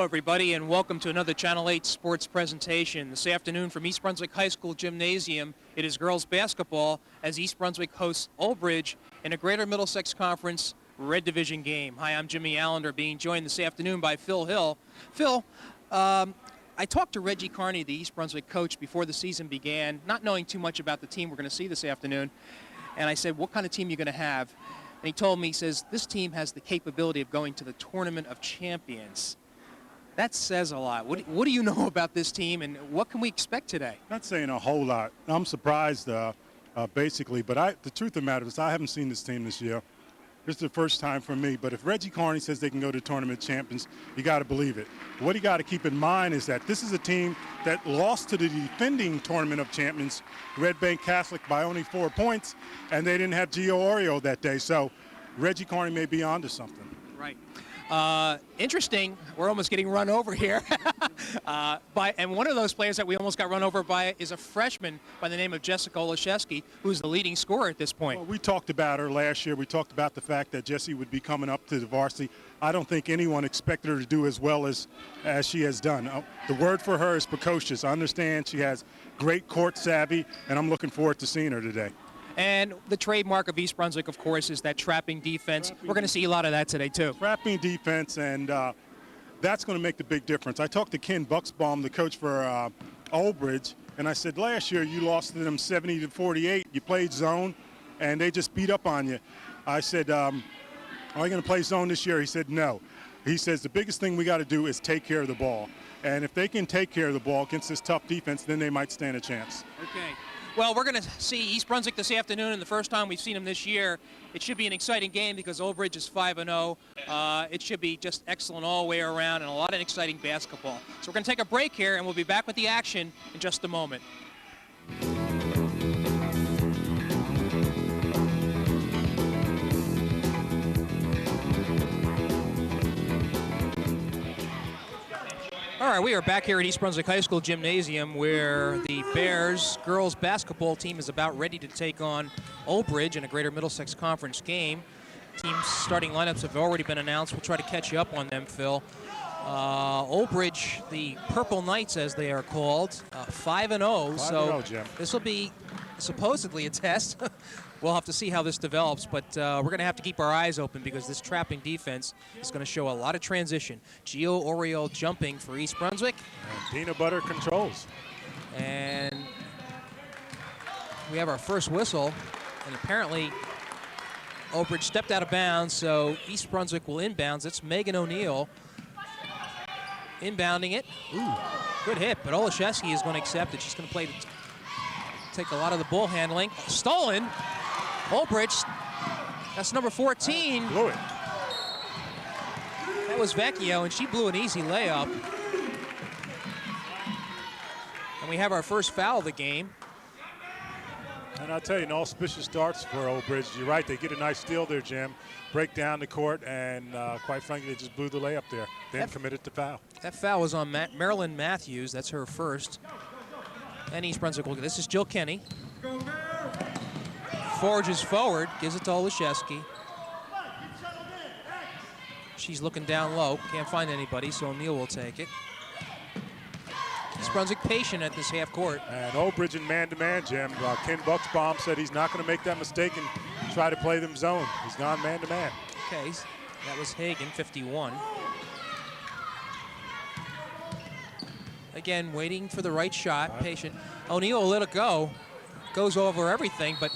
everybody, and welcome to another Channel 8 sports presentation. This afternoon from East Brunswick High School Gymnasium, it is girls basketball as East Brunswick hosts Old Bridge in a Greater Middlesex Conference Red Division game. Hi, I'm Jimmy Allinder, being joined this afternoon by Phil Hill. Phil, I talked to Reggie Carney, the East Brunswick coach, before the season began, not knowing too much about the team we're going to see this afternoon, and I said, what kind of team are you going to have? And he told me, he says, this team has the capability of going to the Tournament of Champions. That says a lot. What do you know about this team, and what can we expect today? Not saying a whole lot. I'm surprised, basically, but the truth of the matter is I haven't seen this team this year. This is the first time for me, but if Reggie Carney says they can go to Tournament Champions, you got to believe it. What you got to keep in mind is that this is a team that lost to the defending Tournament of Champions, Red Bank Catholic, by only 4 points, and they didn't have Gio Oreo that day, so Reggie Carney may be onto something. Right. Interesting, we're almost getting run over here. And one of those players that we almost got run over by is a freshman by the name of Jessica Olszewski, who's the leading scorer at this point. Well, we talked about her last year. We talked about the fact that Jessie would be coming up to the varsity. I don't think anyone expected her to do as well as she has done. The word for her is precocious. I understand she has great court savvy, and I'm looking forward to seeing her today. And the trademark of East Brunswick, of course, is that trapping defense. We're going to see a lot of that today, too. Trapping defense, and that's going to make the big difference. I talked to Ken Bucksbaum, the coach for Old Bridge, and I said, last year you lost to them 70-48. You played zone, and they just beat up on you. I said, are you going to play zone this year? He said, no. He says, the biggest thing we got to do is take care of the ball. And if they can take care of the ball against this tough defense, then they might stand a chance. Okay. Well, we're going to see East Brunswick this afternoon, and the first time we've seen them this year. It should be an exciting game because Old Bridge is 5-0. It should be just excellent all the way around and a lot of exciting basketball. So we're going to take a break here, and we'll be back with the action in just a moment. All right, we are back here at East Brunswick High School Gymnasium where the Bears girls basketball team is about ready to take on Old Bridge in a Greater Middlesex Conference game. Team's starting lineups have already been announced. We'll try to catch you up on them, Phil. Old Bridge, the Purple Knights as they are called, 5-0. So this will be supposedly a test. We'll have to see how this develops, but we're going to have to keep our eyes open because this trapping defense is going to show a lot of transition. Gio Oreo jumping for East Brunswick. And peanut butter controls. And we have our first whistle, and apparently Old Bridge stepped out of bounds, so East Brunswick will inbounds. It's Megan O'Neill inbounding it. Ooh, good hit, but Olszewski is going to accept it. She's going to play take a lot of the ball handling. Stolen. Old Bridge, that's number 14. Blew it. That was Vecchio, and she blew an easy layup. And we have our first foul of the game. And I'll tell you, no auspicious starts for Old Bridge. You're right, they get a nice steal there, Jim. Break down the court, and quite frankly, they just blew the layup there. Then committed the foul. That foul was on Marilyn Matthews. That's her first. And East Brunswick will get this. Is Jill Kenny. Forges forward, gives it to Olszewski. She's looking down low, can't find anybody, so O'Neill will take it. East Brunswick patient at this half court. And Old Bridge in man-to-man, Jim. Ken Bucksbaum said he's not going to make that mistake and try to play them zone. He's gone man-to-man. Okay, that was Hagan, 51. Again, waiting for the right shot, patient. O'Neill will let it go. Goes over everything, but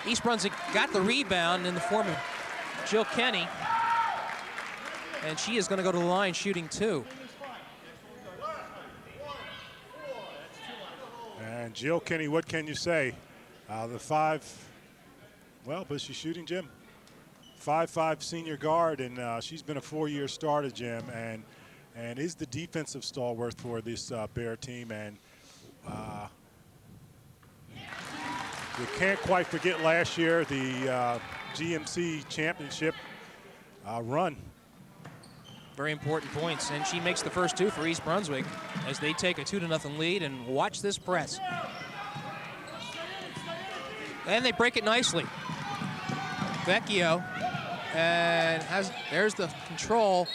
East Brunswick got the rebound in the form of Jill Kenny. And she is going to go to the line shooting 2. And Jill Kenny, what can you say? The 5, well, but she's shooting, Jim. 5'5" senior guard, and she's been a 4-year starter, Jim, and is the defensive stalwart for this Bear team. And you can't quite forget last year, the GMC championship run. Very important points, and she makes the first 2 for East Brunswick as they take a 2-0 lead. And watch this press. And they break it nicely. Vecchio, and there's the control,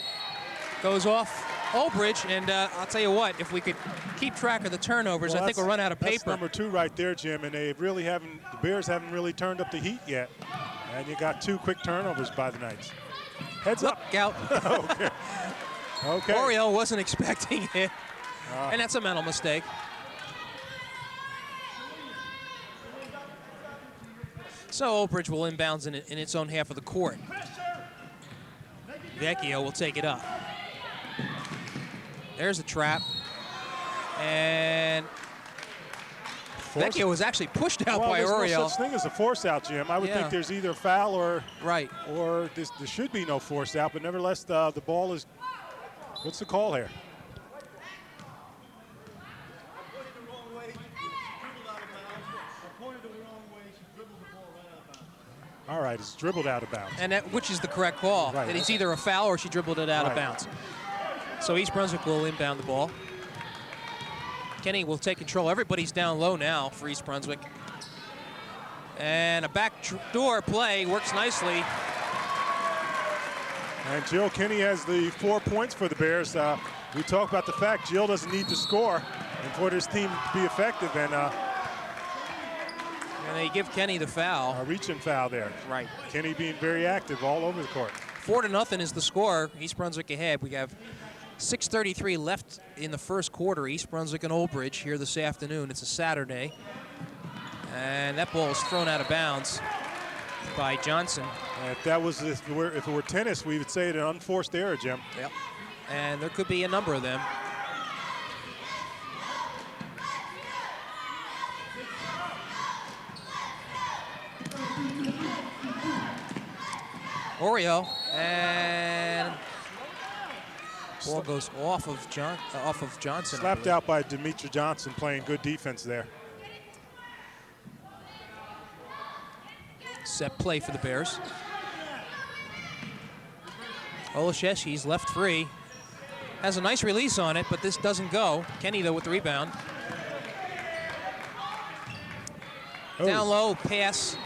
goes off Old Bridge, and I'll tell you what, if we could keep track of the turnovers, Well, I think we'll run out of paper. That's number 2 right there, Jim, and they really haven't, the Bears haven't really turned up the heat yet. And you got 2 quick turnovers by the Knights. Heads up. Look out. Okay. Okay. Oriel wasn't expecting it, and that's a mental mistake. So Old Bridge will inbounds in its own half of the court. Vecchio will take it up. There's a trap. And Vecchio was actually pushed out by Oriel. There's no such thing as a force out, Jim. I would think there's either a foul or there should be no force out, but nevertheless the ball is, what's the call here? All right, it's dribbled out of bounds. And which is the correct call. Right. That it's either a foul or she dribbled it out of bounds. So East Brunswick will inbound the ball. Kenny will take control. Everybody's down low now for East Brunswick. And a backdoor play works nicely. And Jill Kinney has the 4 points for the Bears. We talk about the fact Jill doesn't need to score and for this team to be effective. And they give Kenny the foul. A reaching foul there. Right. Kenny being very active all over the court. 4-0 is the score. East Brunswick ahead. We have 6:33 left in the first quarter. East Brunswick and Old Bridge here this afternoon. It's a Saturday. And that ball is thrown out of bounds by Johnson. If it were tennis, we would say it an unforced error, Jim. Yep. And there could be a number of them. Oreo, and ball goes off of Johnson. Slapped out by Demetri Johnson, playing good defense there. Set play for the Bears. Olszewski's left free. Has a nice release on it, but this doesn't go. Kenny, though, with the rebound. Down low, pass.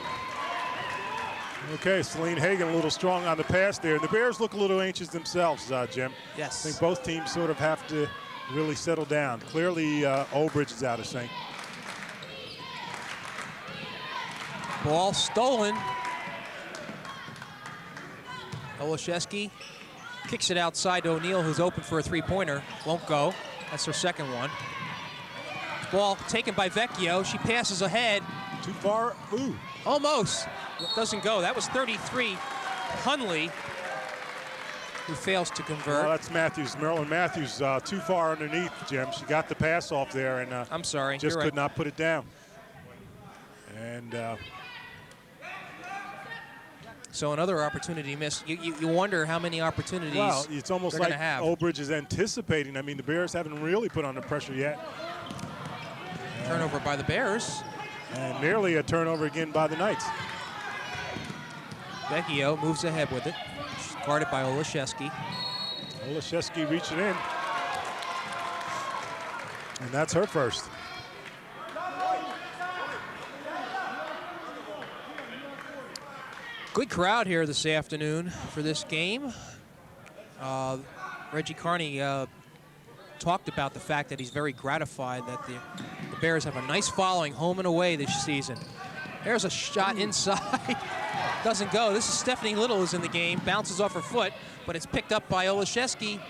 Okay, Celine Hagan a little strong on the pass there. The Bears look a little anxious themselves, Jim. Yes. I think both teams sort of have to really settle down. Clearly, Old Bridge is out of sync. Ball stolen. Olszewski kicks it outside to O'Neal, who's open for a three-pointer. Won't go. That's her second one. Ball taken by Vecchio. She passes ahead. Too far. Ooh. Almost. Doesn't go. That was 33. Hunley, who fails to convert. Well, that's Matthews. Marilyn Matthews too far underneath, Jim. She got the pass off there and I'm sorry. just could not put it down. And so another opportunity missed. You wonder how many opportunities it's almost like Old Bridge is anticipating. I mean, the Bears haven't really put on the pressure yet. Turnover by the Bears. And nearly a turnover again by the Knights. Vecchio moves ahead with it. She's guarded by Olszewski. Olszewski reaching in. And that's her first. Good crowd here this afternoon for this game. Reggie Carney talked about the fact that he's very gratified that the Bears have a nice following home and away this season. There's a shot inside. Doesn't go. This is Stephanie Little who's in the game. Bounces off her foot, but it's picked up by Olszewski.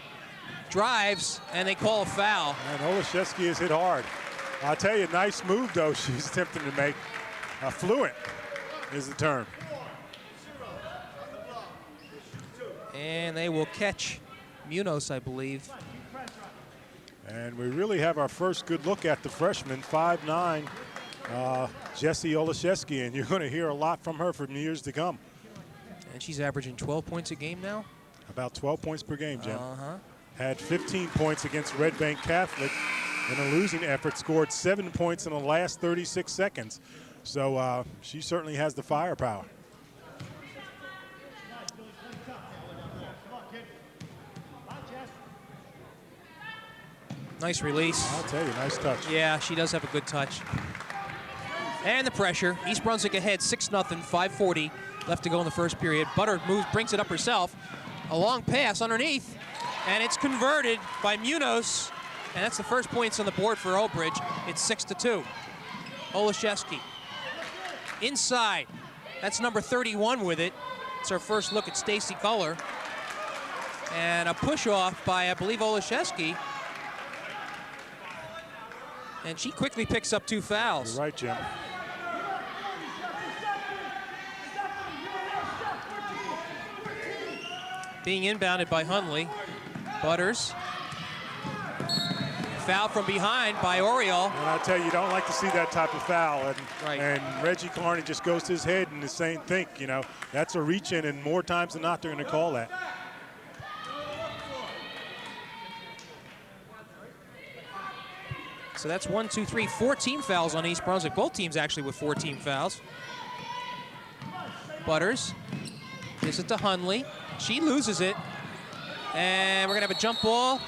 Drives, and they call a foul. And Olszewski is hit hard. I'll tell you, nice move, though, she's attempting to make. Fluent is the term. And they will catch Munoz, I believe. And we really have our first good look at the freshman, 5'9", Jessie Olszewski, and you're going to hear a lot from her for years to come. And she's averaging 12 points a game now? About 12 points per game, Jim. Had 15 points against Red Bank Catholic in a losing effort, scored 7 points in the last 36 seconds. So she certainly has the firepower. Nice release. I'll tell you, nice touch. Yeah, she does have a good touch. And the pressure. East Brunswick ahead, 6-0, 5:40 left to go in the first period. Butter moves, brings it up herself. A long pass underneath. And it's converted by Munoz. And that's the first points on the board for Old Bridge. It's 6-2. Olszewski. Inside. That's number 31 with it. It's our first look at Stacy Kohler. And a push-off by, I believe, Olszewski. And she quickly picks up 2 fouls. You're right, Jim. Being inbounded by Hundley. Butters. Foul from behind by Oriole. And I tell you, you don't like to see that type of foul. And, Right. and Reggie Carney just goes to his head and the same thing, you know. That's a reach-in, and more times than not, they're going to call that. So that's 1, 2, 3, 4 team fouls on East Brunswick. Both teams actually with 4 team fouls. Butters gives it to Hundley. She loses it. And we're going to have a jump ball.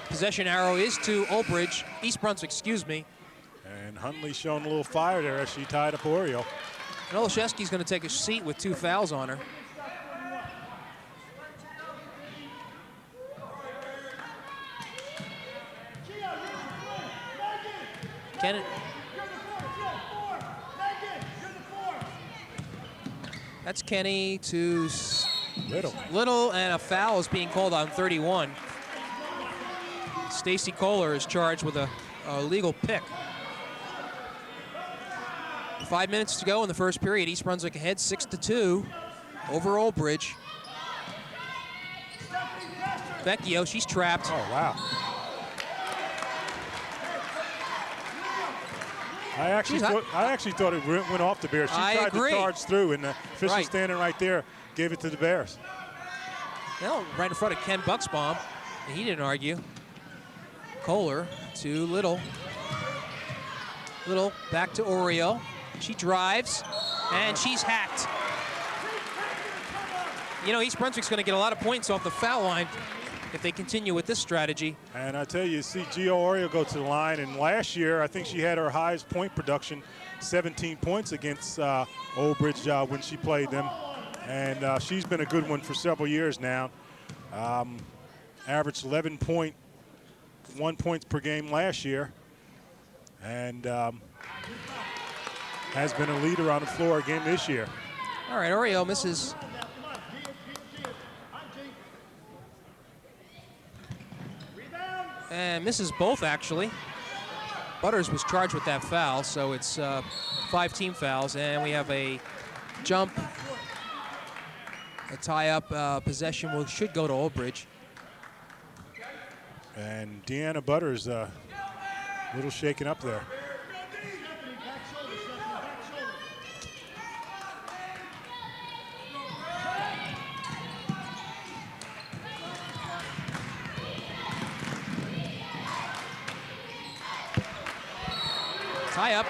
Possession arrow is to Old Bridge, East Brunswick, excuse me. And Hundley showing a little fire there as she tied up Oriole. And Olszewski's going to take a seat with 2 fouls on her. That's Kenny to Little, and a foul is being called on 31. Stacy Kohler is charged with a legal pick. 5 minutes to go in the first period. East Brunswick ahead 6-2 over Old Bridge. Vecchio, she's trapped. Oh, wow. I actually thought it went off the Bears. She tried to charge through, and the official standing right there gave it to the Bears. Well, right in front of Ken Bucksbaum. He didn't argue. Kohler to Little. Little back to Oriole. She drives, and she's hacked. You know, East Brunswick's going to get a lot of points off the foul line if they continue with this strategy. And I tell you, see Gio Oriole go to the line, and last year I think she had her highest point production, 17 points against Old Bridge when she played them. And she's been a good one for several years now. Averaged 11.1 points per game last year, and has been a leader on the floor again this year. All right, Oriole misses. And misses both, actually. Butters was charged with that foul, so it's 5 team fouls, and we have a jump, a tie-up. Possession should go to Old Bridge. And Deanna Butters a little shaken up there. Tie-up.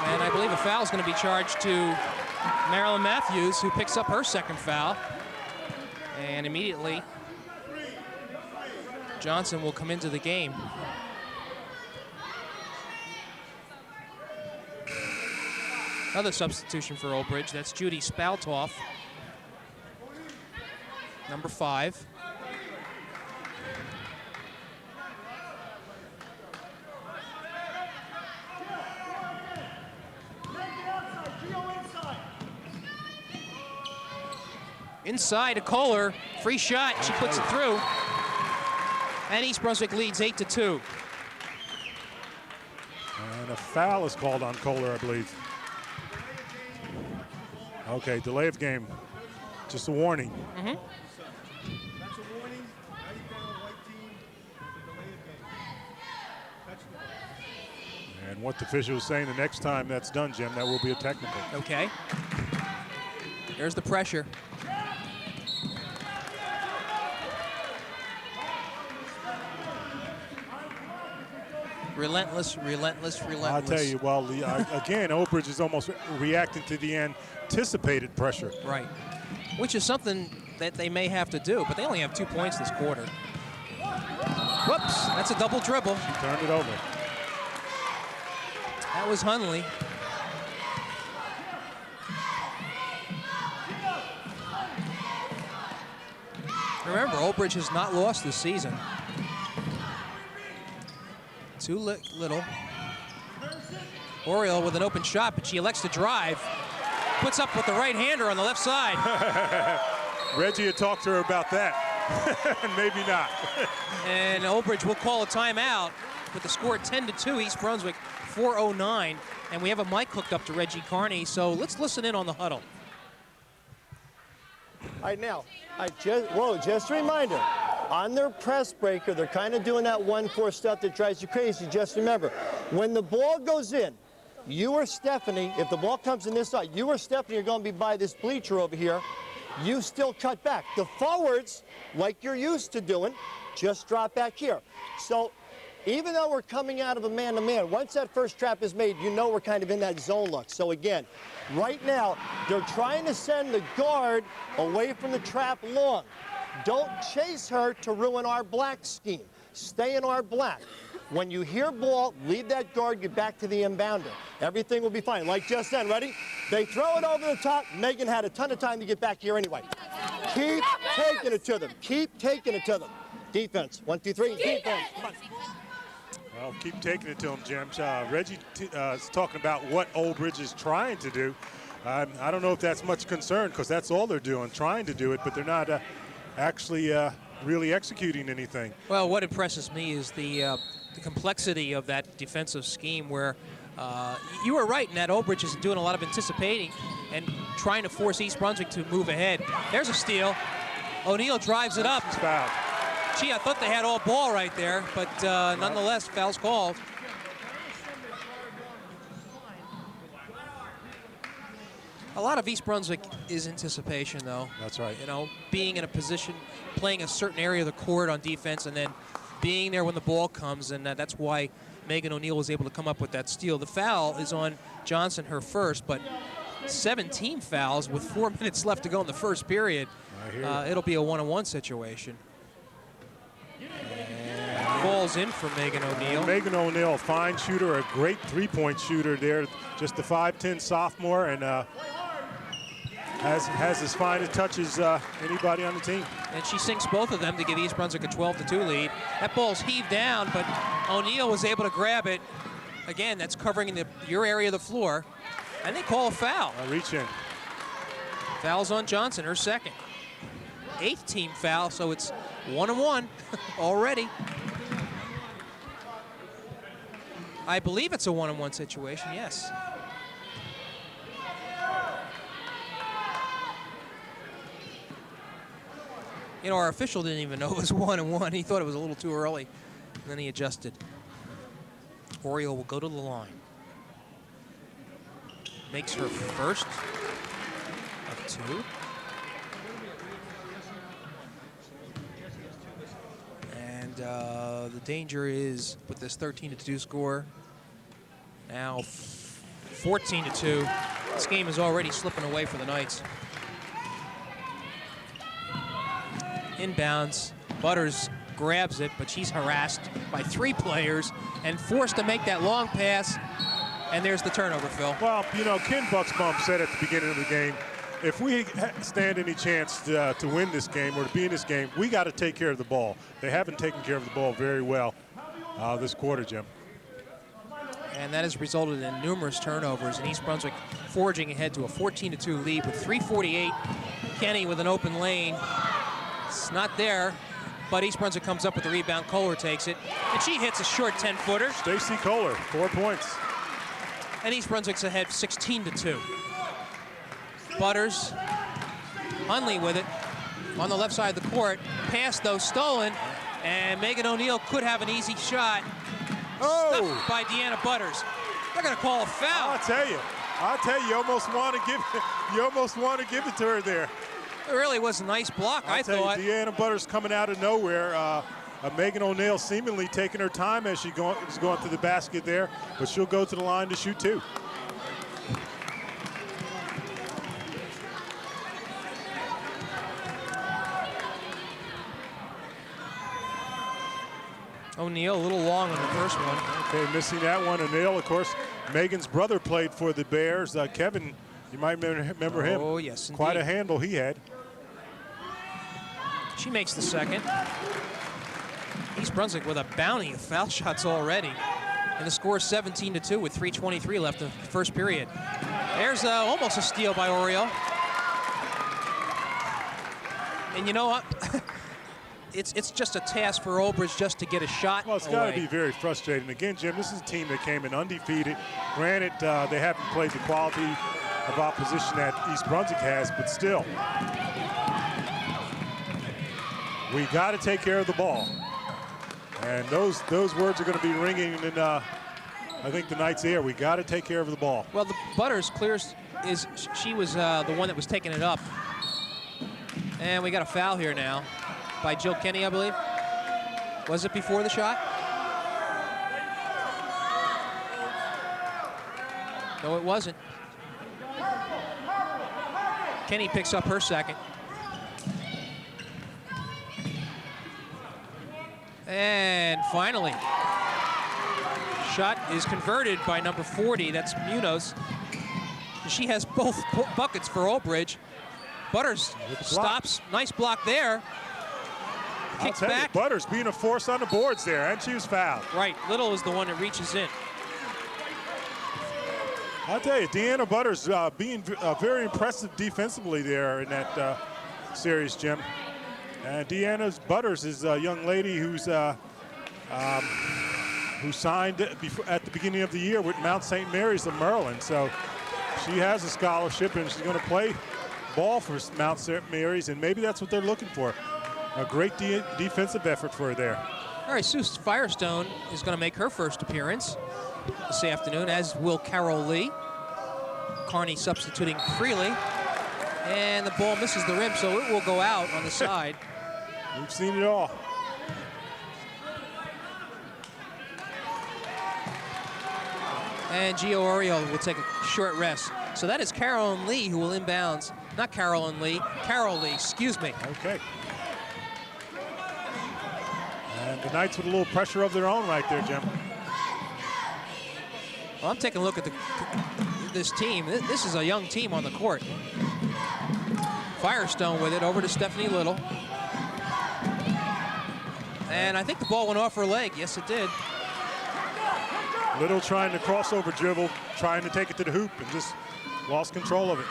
And I believe a foul is going to be charged to Marilyn Matthews, who picks up her second foul. And immediately, Johnson will come into the game. Another substitution for Old Bridge. That's Judy Spaltoff, number 5. Inside to Kohler, free shot, she puts it through. And East Brunswick leads 8-2. And a foul is called on Kohler, I believe. Okay, delay of game. Just a warning. That's a warning. Now you got a white team with a delay of game. And what the official is saying, the next time that's done, Jim, that will be a technical. Okay. There's the pressure. Relentless, relentless, relentless. I'll tell you, well, again, Old Bridge is almost reacting to the anticipated pressure. Right, which is something that they may have to do, but they only have 2 points this quarter. Whoops, that's a double dribble. She turned it over. That was Hundley. Remember, Old Bridge has not lost this season. Too little. Oriole with an open shot, but she elects to drive. Puts up with the right-hander on the left side. Reggie had talked to her about that. Maybe not. And Old Bridge will call a timeout with the score 10-2, East Brunswick, 4:09. And we have a mic hooked up to Reggie Carney, so let's listen in on the huddle. All right, now, just a reminder, on their press breaker, they're kind of doing that 1-4 stuff that drives you crazy. Just remember, when the ball goes in, you or Stephanie, if the ball comes in this side, you or Stephanie are going to be by this bleacher over here. You still cut back. The forwards, like you're used to doing, just drop back here. So even though we're coming out of a man-to-man, once that first trap is made, you know we're kind of in that zone look. So again, right now, they're trying to send the guard away from the trap long. Don't chase her to ruin our black scheme. Stay in our black. When you hear ball, leave that guard, get back to the inbounder. Everything will be fine. Like just then, ready? They throw it over the top. Megan had a ton of time to get back here anyway. Keep taking it to them. Keep taking it to them. Defense, 1, 2, 3, defense. Come on. Well, keep taking it to him, Jim. Reggie is talking about what Old Bridge is trying to do. I don't know if that's much concern because that's all they're doing, trying to do it, but they're not actually really executing anything. Well, what impresses me is the complexity of that defensive scheme where you were right in that Old Bridge is doing a lot of anticipating and trying to force East Brunswick to move ahead. There's a steal. O'Neill drives it up. Foul. Gee, I thought they had all ball right there, but nonetheless, foul's called. A lot of East Brunswick is anticipation, though. That's right. You know, being in a position, playing a certain area of the court on defense, and then being there when the ball comes, and that's why Megan O'Neill was able to come up with that steal. The foul is on Johnson, her first, but 17 fouls with 4 minutes left to go in the first period. It'll be a one-on-one situation. And falls in for Megan O'Neill. Megan O'Neill, fine shooter, a great three-point shooter there. Just a 5'10" sophomore, and has as fine a touch as anybody on the team. And she sinks both of them to give East Brunswick a 12-2 lead. That ball's heaved down, but O'Neill was able to grab it. Again, that's covering your area of the floor. And they call a foul. Reach in. Foul's on Johnson, her second. 8th team foul, so it's 1-1 already. I believe it's a 1-on-1 situation, yes. You know, our official didn't even know it was 1-on-1. He thought it was a little too early, and then he adjusted. Oriole will go to the line. Makes her first of 2. And the danger is with this 13-2 score. Now 14-2. This game is already slipping away for the Knights. Inbounds, Butters grabs it, but she's harassed by 3 players and forced to make that long pass. And there's the turnover, Phil. Well, you know, Ken Bucksbaum said at the beginning of the game, if we stand any chance to win this game or to be in this game, we got to take care of the ball. They haven't taken care of the ball very well this quarter, Jim. And that has resulted in numerous turnovers, and East Brunswick forging ahead to a 14-2 lead with 3:48. Kenny with an open lane. It's not there, but East Brunswick comes up with the rebound. Kohler takes it, and she hits a short 10-footer. Stacy Kohler, 4 points. And East Brunswick's ahead 16-2. Butters, Hunley with it on the left side of the court. Pass, though, stolen, and Megan O'Neill could have an easy shot. Stuffed by Deanna Butters. They're going to call a foul. I'll tell you, you almost want to give it to her there. It really was a nice block, I thought. Deanna Butters coming out of nowhere. Megan O'Neill seemingly taking her time as she is going to the basket there, but she'll go to the line to shoot 2. O'Neill a little long on the first one. Okay, missing that one. O'Neill, of course, Megan's brother played for the Bears. Kevin, you might remember him. Oh, yes, Quite a indeed. handle he had. She makes the second. East Brunswick with a bounty of foul shots already. And the score is 17-2 with 3:23 left in the first period. There's almost a steal by Oriole. And you know what? It's just a task for Old Bridge just to get a shot. Well, it's got to be very frustrating. Again, Jim, this is a team that came in undefeated. Granted, they haven't played the quality of opposition that East Brunswick has, but still. We got to take care of the ball. And those words are going to be ringing in, I think, tonight's air. We got to take care of the ball. Well, the Butters clears she was the one that was taking it up. And we got a foul here now by Jill Kenny, I believe. Was it before the shot? No, it wasn't. Kenny picks up her second. And finally, shot is converted by number 40. That's Munoz. She has both buckets for Old Bridge. Butters stops. Nice block there. Kicks back. Butters being a force on the boards there, and she was fouled. Right. Little is the one that reaches in. I'll tell you, Deanna Butters being very impressive defensively there in that series, Jim. And Deanna Butters is a young lady who signed at the beginning of the year with Mount St. Mary's of Maryland. So she has a scholarship, and she's going to play ball for Mount St. Mary's, and maybe that's what they're looking for. A great defensive effort for her there. All right, Sue Firestone is going to make her first appearance this afternoon, as will Carol Lee. Carney substituting freely. And the ball misses the rim, so it will go out on the side. We've seen it all. And Gio Oriole will take a short rest. So that is Carolyn Lee who will inbounds. Not Carolyn Lee, Carol Lee, excuse me. Okay. And the Knights with a little pressure of their own right there, Jim. Well, I'm taking a look at this team. This is a young team on the court. Firestone with it over to Stephanie Little. And I think the ball went off her leg. Yes, it did. Little trying to crossover dribble, trying to take it to the hoop, and just lost control of it.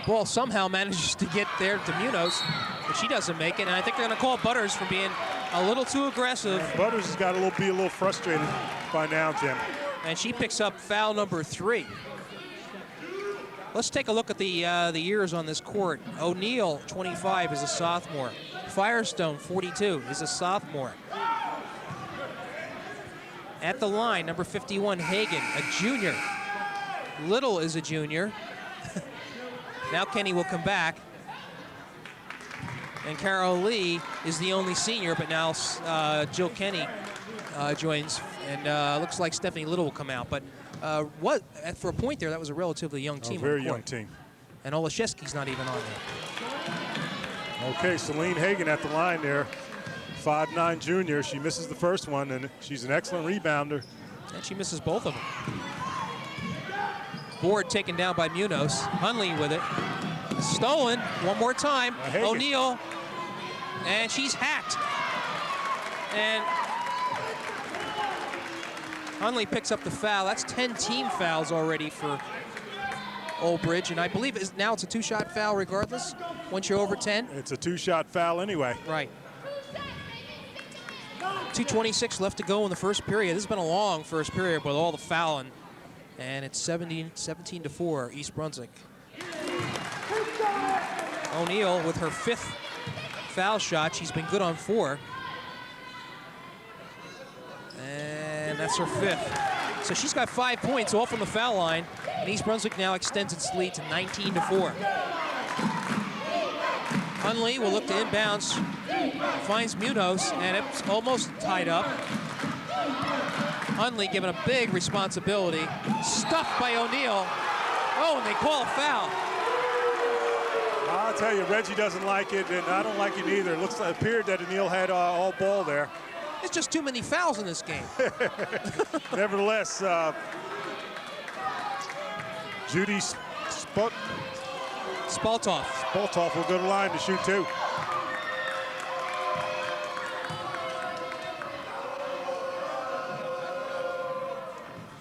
Ball somehow manages to get there to Munoz, but she doesn't make it. And I think they're going to call Butters for being a little too aggressive. And Butters has got to be a little frustrated by now, Jim. And she picks up foul number 3. Let's take a look at the years on this court. O'Neill, 25, is a sophomore. Firestone, 42, is a sophomore. At the line, number 51, Hagan, a junior. Little is a junior. Now Kenny will come back. And Carol Lee is the only senior, but now Jill Kenny joins. And looks like Stephanie Little will come out. But for a point there, that was a relatively young team. Very young team. And Olszewski's not even on there. Okay, Celine Hagan at the line there. 5'9" junior. She misses the first one, and she's an excellent rebounder. And she misses both of them. Board taken down by Munoz. Hunley with it. Stolen one more time. O'Neill. And she's hacked. And Hunley picks up the foul. That's 10 team fouls already for Old Bridge. And I believe now it's a 2-shot foul regardless, once you're over 10. It's a 2-shot foul anyway. Right. 2:26 left to go in the first period. This has been a long first period with all the fouling. And it's 17-4, East Brunswick. O'Neill with her 5th foul shot. She's been good on 4. And that's her 5th. So she's got 5 points all from the foul line. And East Brunswick now extends its lead to 19-4. Hunley will look to inbounds. Finds Munoz, and it's almost tied up. Hunley given a big responsibility. Stuffed by O'Neill. Oh, and they call a foul. I'll tell you, Reggie doesn't like it, and I don't like it either. It appeared that O'Neill had all ball there. It's just too many fouls in this game. Nevertheless, Judy Spaltoff. Spaltoff will go to the line to shoot two.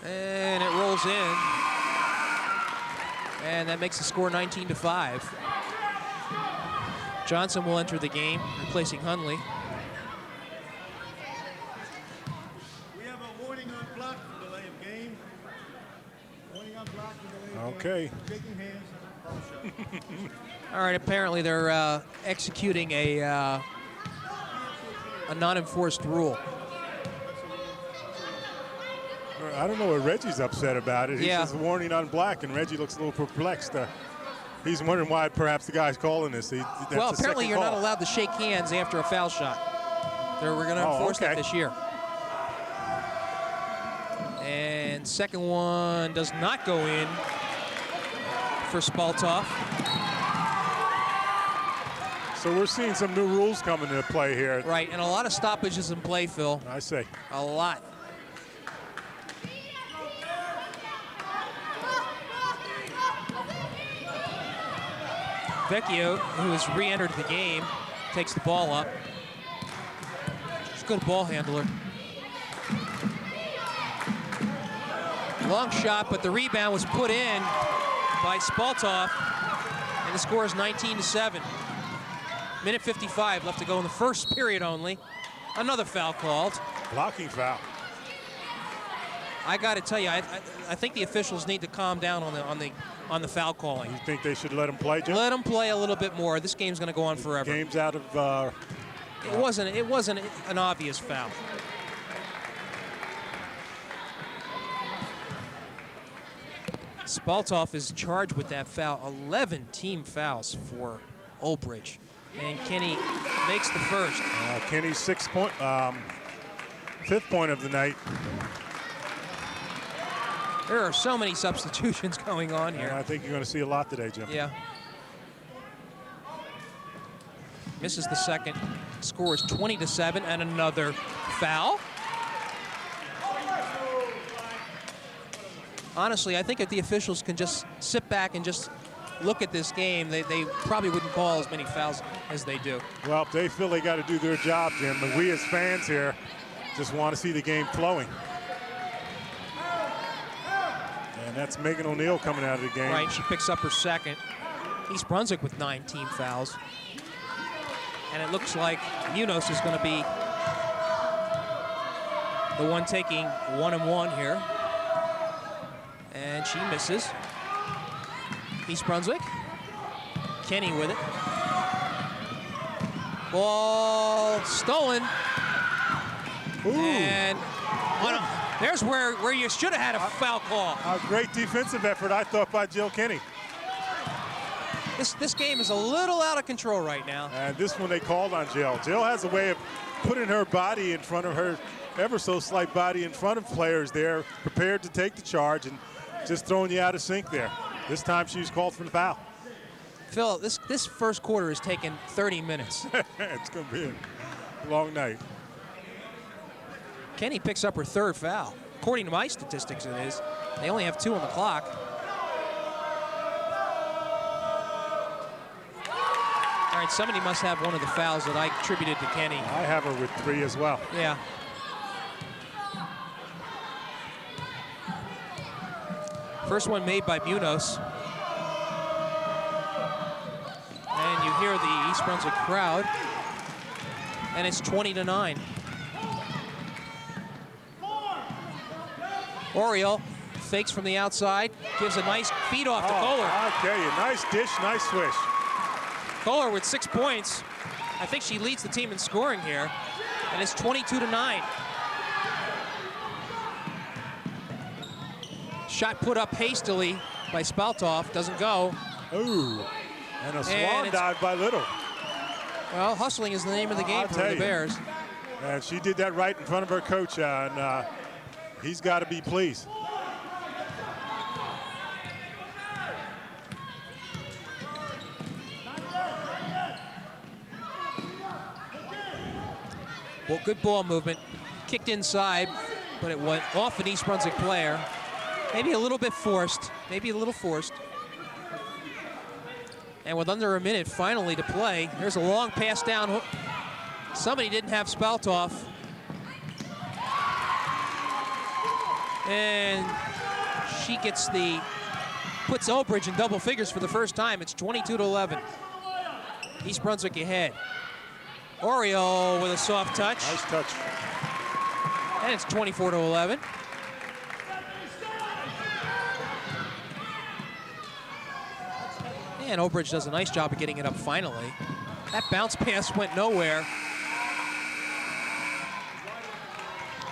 And it rolls in. And that makes the score 19-5. Johnson will enter the game, replacing Hunley. We have a warning on block for delay of game. Warning on block for delay of Okay. game. Shaking hands. Foul shot. All right, apparently they're executing a non-enforced rule. I don't know what Reggie's upset about it. He Yeah. says warning on black, and Reggie looks a little perplexed. He's wondering why perhaps the guy's calling this. That's Well, the apparently second you're not call. allowed to shake hands after a foul shot. We're going to enforce that this year. And second one does not go in for Spaltoff. So we're seeing some new rules coming into play here. Right, and a lot of stoppages in play, Phil. I say. A lot. Vecchio, who has re-entered the game, takes the ball up. He's a good ball handler. Long shot, but the rebound was put in by Spaltoff, and the score is 19-7. Minute 55 left to go in the first period only. Another foul called. Blocking foul. I got to tell you, I think the officials need to calm down on the foul calling. You think they should let him play, Jim? Let them play a little bit more. This game's going to go on forever. Game's out of. It wasn't an obvious foul. Spaltoff is charged with that foul. 11 team fouls for Old Bridge, and Kenny makes the first. Kenny's fifth point of the night. There are so many substitutions going on here. And I think you're going to see a lot today, Jim. Yeah. Misses the second. Score is 20-7, and another foul. Honestly, I think if the officials can just sit back and just look at this game, they probably wouldn't call as many fouls as they do. Well, they feel they got to do their job, Jim. But we as fans here just want to see the game flowing. And that's Megan O'Neill coming out of the game. Right, she picks up her second. East Brunswick with 9 team fouls. And it looks like Munoz is going to be the one taking 1-and-1 here. And she misses. East Brunswick. Kenny with it. Ball stolen. Ooh. And there's where you should have had a foul call. A great defensive effort, I thought, by Jill Kenny. This game is a little out of control right now. And this one they called on Jill. Jill has a way of putting her body in front of her, ever so slight body in front of players there, prepared to take the charge and just throwing you out of sync there. This time she was called for the foul. Phil, this first quarter has taken 30 minutes. It's going to be a long night. Kenny picks up her third foul. According to my statistics, it is. They only have 2 on the clock. All right, somebody must have one of the fouls that I attributed to Kenny. I have her with 3 as well. Yeah. First one made by Munoz. And you hear the East Brunswick crowd. And it's 20-9. Oriole fakes from the outside, gives a nice feed off to Kohler. I tell you, nice dish, nice swish. Kohler with 6 points. I think she leads the team in scoring here. And it's 22-9. Shot put up hastily by Spaltoff, doesn't go. Ooh, and a swan dive by Little. Well, hustling is the name of the game for the Bears. And she did that right in front of her coach, and he's got to be pleased. Well, good ball movement. Kicked inside, but it went off an East Brunswick player. Maybe a little bit forced. Maybe a little forced. And with under a minute finally to play, there's a long pass down. Somebody didn't have Spaltoff. And she gets puts Elbridge in double figures for the first time. It's 22-11. East Brunswick ahead. Oriole with a soft touch. Nice touch. And it's 24-11. And Elbridge does a nice job of getting it up finally. That bounce pass went nowhere.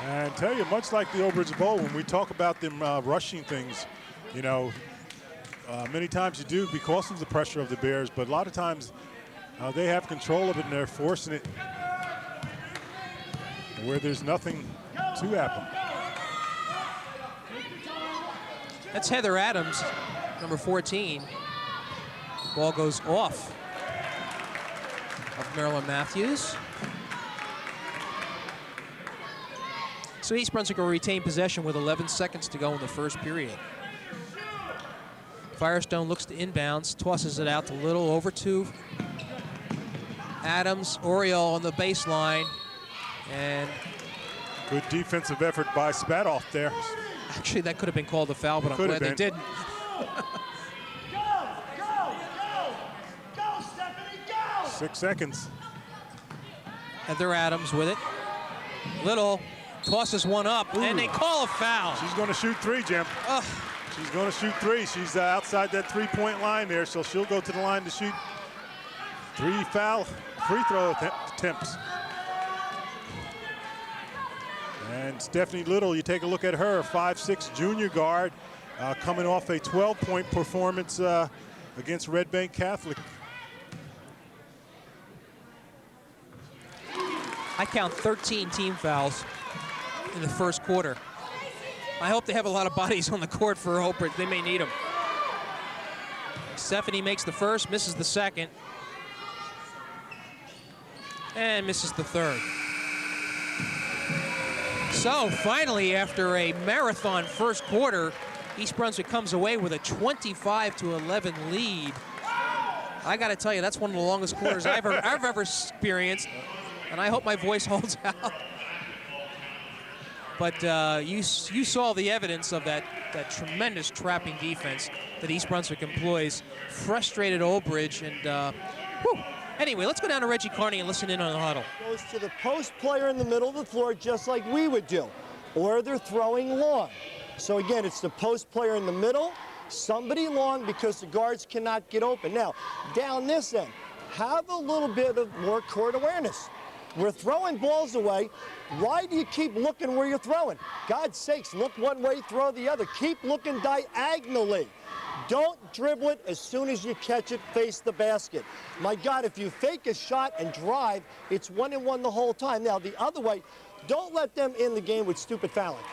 And tell you, much like the Elbridge Bowl, when we talk about them rushing things, you know, many times you do because of the pressure of the Bears, but a lot of times they have control of it and they're forcing it where there's nothing to happen. That's Heather Adams, number 14. Ball goes off of Marilyn Matthews. So East Brunswick will retain possession with 11 seconds to go in the first period. Firestone looks to inbounds, tosses it out to Little, over to Adams. Oriole on the baseline. And good defensive effort by Spatoff there. actually, that could have been called a foul, but I'm glad they didn't. Go, Stephanie, go! 6 seconds. Heather Adams with it. Little tosses one up, and they call a foul. She's going to shoot 3, Jim. She's going to shoot 3. She's outside that 3-point line there, so she'll go to the line to shoot 3 free throw attempts. And Stephanie Little, you take a look at her, 5'6" junior guard, coming off a 12-point performance against Red Bank Catholic. I count 13 team fouls in the first quarter. I hope they have a lot of bodies on the court for Oakbridge. They may need them. Stephanie makes the first, misses the second, and misses the third. So finally, after a marathon first quarter, East Brunswick comes away with a 25-11 lead. I got to tell you, that's one of the longest quarters I've ever experienced, and I hope my voice holds out. But you saw the evidence of that tremendous trapping defense that East Brunswick employs. Frustrated Old Bridge, and whew. Anyway, let's go down to Reggie Carney and listen in on the huddle. Goes to the post player in the middle of the floor just like we would do, or they're throwing long. So again, it's the post player in the middle, somebody long because the guards cannot get open. Now, down this end, have a little bit of more court awareness. We're throwing balls away. Why do you keep looking where you're throwing? God's sakes, look one way, throw the other. Keep looking diagonally. Don't dribble it as soon as you catch it, face the basket. My God, if you fake a shot and drive, it's 1-and-1 the whole time. Now, the other way, don't let them in the game with stupid fouling.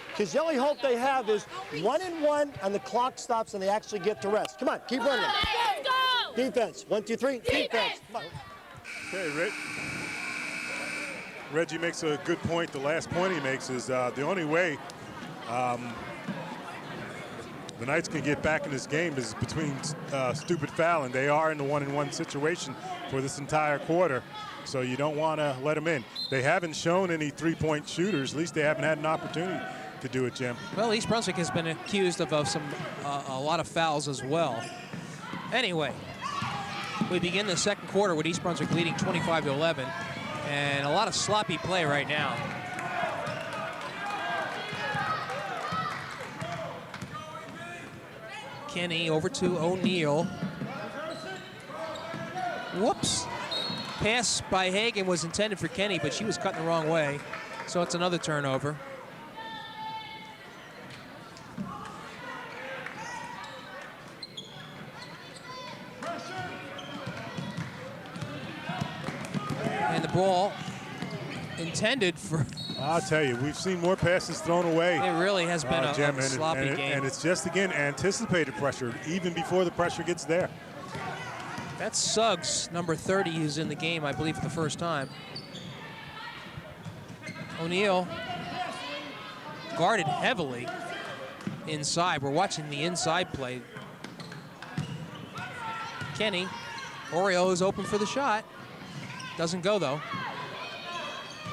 Because the only hope they have is 1-and-1 and the clock stops and they actually get to rest. Come on, keep running. Let's go! Defense, 1, 2, 3, defense. Come on. Okay, Reggie makes a good point. The last point he makes is the only way the Knights can get back in this game is between stupid fouling. They are in the 1-and-1 situation for this entire quarter, so you don't want to let them in. They haven't shown any three-point shooters. At least they haven't had an opportunity to do it, Jim. Well, East Brunswick has been accused of a lot of fouls as well. Anyway, we begin the second quarter with East Brunswick leading 25-11, and a lot of sloppy play right now. Kenny over to O'Neal. Whoops. Pass by Hagan was intended for Kenny, but she was cut the wrong way. So it's another turnover. And the ball intended for... I'll tell you, we've seen more passes thrown away. It really has been Jim, a sloppy game. And it's just, again, anticipated pressure, even before the pressure gets there. That's Suggs, number 30, who's in the game, I believe, for the first time. O'Neal guarded heavily. inside. We're watching the inside play. Kenny, Oriole is open for the shot. Doesn't go, though.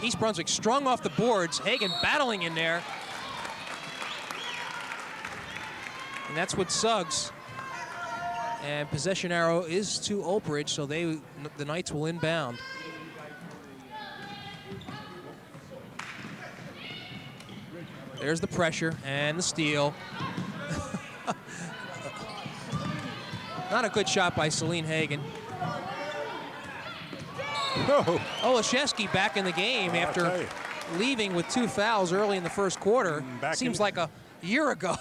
East Brunswick strung off the boards. Hagan battling in there. And that's what Suggs. And possession arrow is to Old Bridge, so the Knights will inbound. There's the pressure and the steal. Not a good shot by Celine Hagan. Oh. Olszewski back in the game after leaving with 2 fouls early in the first quarter. Seems like a year ago.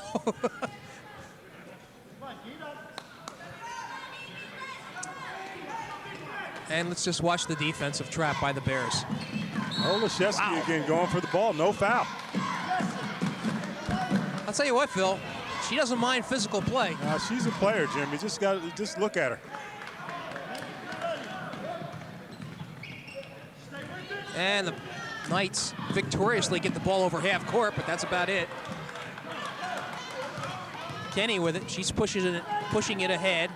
And let's just watch the defensive trap by the Bears. Olszewski again going for the ball, no foul. I'll tell you what, Phil, she doesn't mind physical play. She's a player, Jim. You just got to just look at her. And the Knights victoriously get the ball over half court, but that's about it. Kenny with it. She's pushing it ahead.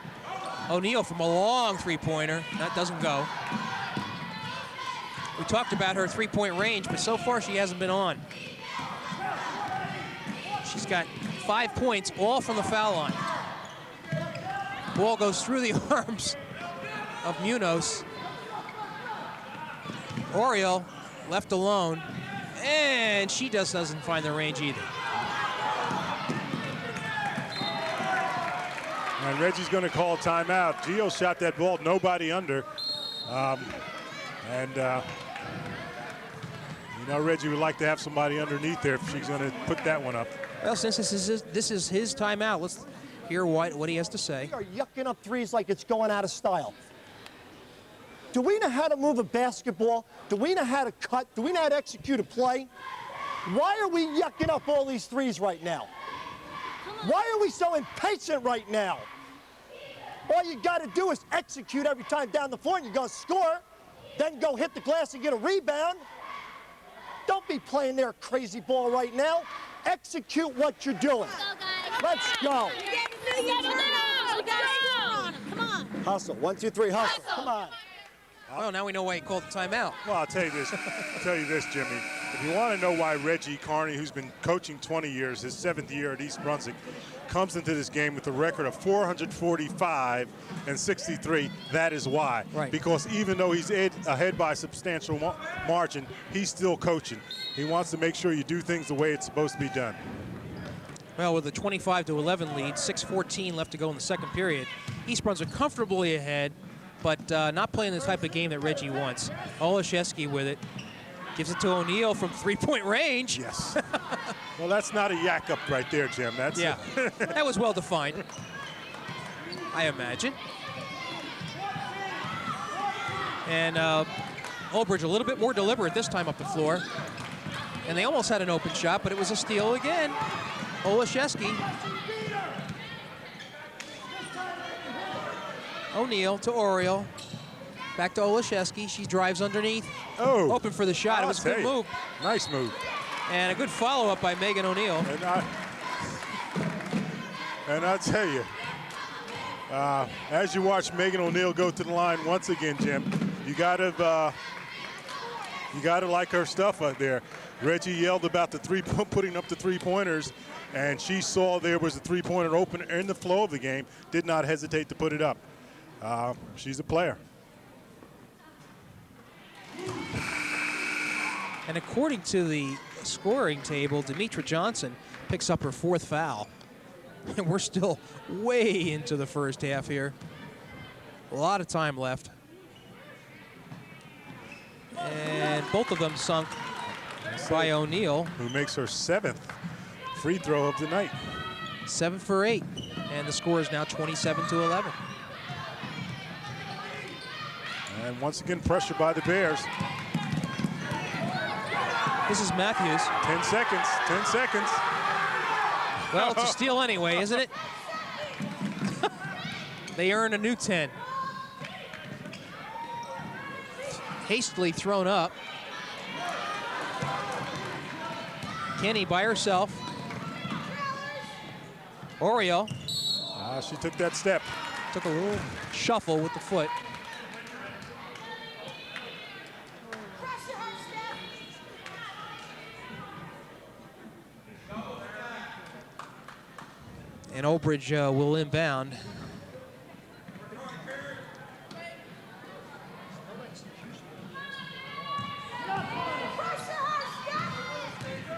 O'Neal from a long three-pointer. That doesn't go. We talked about her three-point range, but so far she hasn't been on. She's got 5 points, all from the foul line. Ball goes through the arms of Munoz. Oriole left alone, and she just doesn't find the range either. And Reggie's going to call timeout. Gio shot that ball, nobody under. You know, Reggie would like to have somebody underneath there if she's going to put that one up. Well, since this is his timeout, let's hear what he has to say. We are yucking up threes like it's going out of style. Do we know how to move a basketball? Do we know how to cut? Do we know how to execute a play? Why are we yucking up all these threes right now? Why are we so impatient right now? All you got to do is execute every time down the floor and you're going to score. Then go hit the glass and get a rebound. Don't be playing their crazy ball right now. Execute what you're doing. Let's go. Come on. Hustle. 1, 2, 3, hustle. Come on. Well, now we know why he called the timeout. Well, I'll tell you this, Jimmy. If you want to know why Reggie Carney, who's been coaching 20 years, his 7th year at East Brunswick, comes into this game with a record of 445 and 63, that is why. Right. Because even though he's ahead by a substantial margin, he's still coaching. He wants to make sure you do things the way it's supposed to be done. Well, with a 25-11 lead, 6:14 left to go in the second period, East Brunswick comfortably ahead, but not playing the type of game that Reggie wants. Olszewski with it. Gives it to O'Neal from three-point range. Yes. Well, that's not a yak up right there, Jim. That's yeah. That was well defined, I imagine. And Oldbridge a little bit more deliberate this time up the floor. And they almost had an open shot, but it was a steal again. Olszewski. O'Neal to Oriole. Back to Olszewski. She drives underneath. Oh. Open for the shot. It was a good move. Nice move. And a good follow-up by Megan O'Neal. And I'll tell you, as you watch Megan O'Neal go to the line once again, Jim, you gotta like her stuff out there. Reggie yelled about putting up the three-pointers, and she saw there was a three-pointer open in the flow of the game, did not hesitate to put it up. She's a player. And according to the scoring table, Demetra Johnson picks up her 4th foul. And we're still way into the first half here. A lot of time left. And both of them sunk by O'Neal. Who makes her 7th free throw of the night. 7 for 8. And the score is now 27-11. And once again, pressure by the Bears. This is Matthews. 10 seconds, 10 seconds. Well, it's a steal anyway, isn't it? They earn a new 10. Hastily thrown up. Kenny by herself. Oriole She took that step. took a little shuffle with the foot. And Old Bridge will inbound.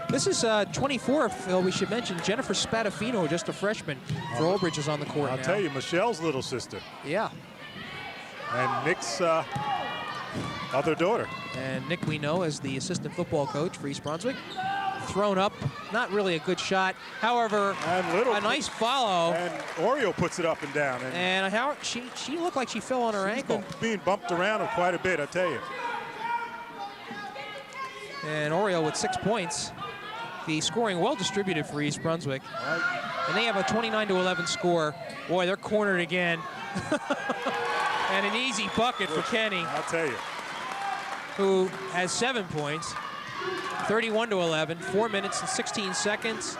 This is 24, Phil. We should mention Jennifer Spadafino, just a freshman for Old Bridge, is on the court I'll now. tell you, Michelle's little sister. Yeah. And Nick's other daughter. And Nick, we know, as the assistant football coach for East Brunswick. Thrown up, not really a good shot. However, a nice follow. And Oriole puts it up and down. And how she looked like she fell on her ankle. Been being bumped around quite a bit, I tell you. And Oriole with 6 points. The scoring well distributed for East Brunswick. And they have a 29-11 score. Boy, they're cornered again. And an easy bucket for Kenny, I'll tell you. who has 7 points. 31-11, 4 minutes and 16 seconds.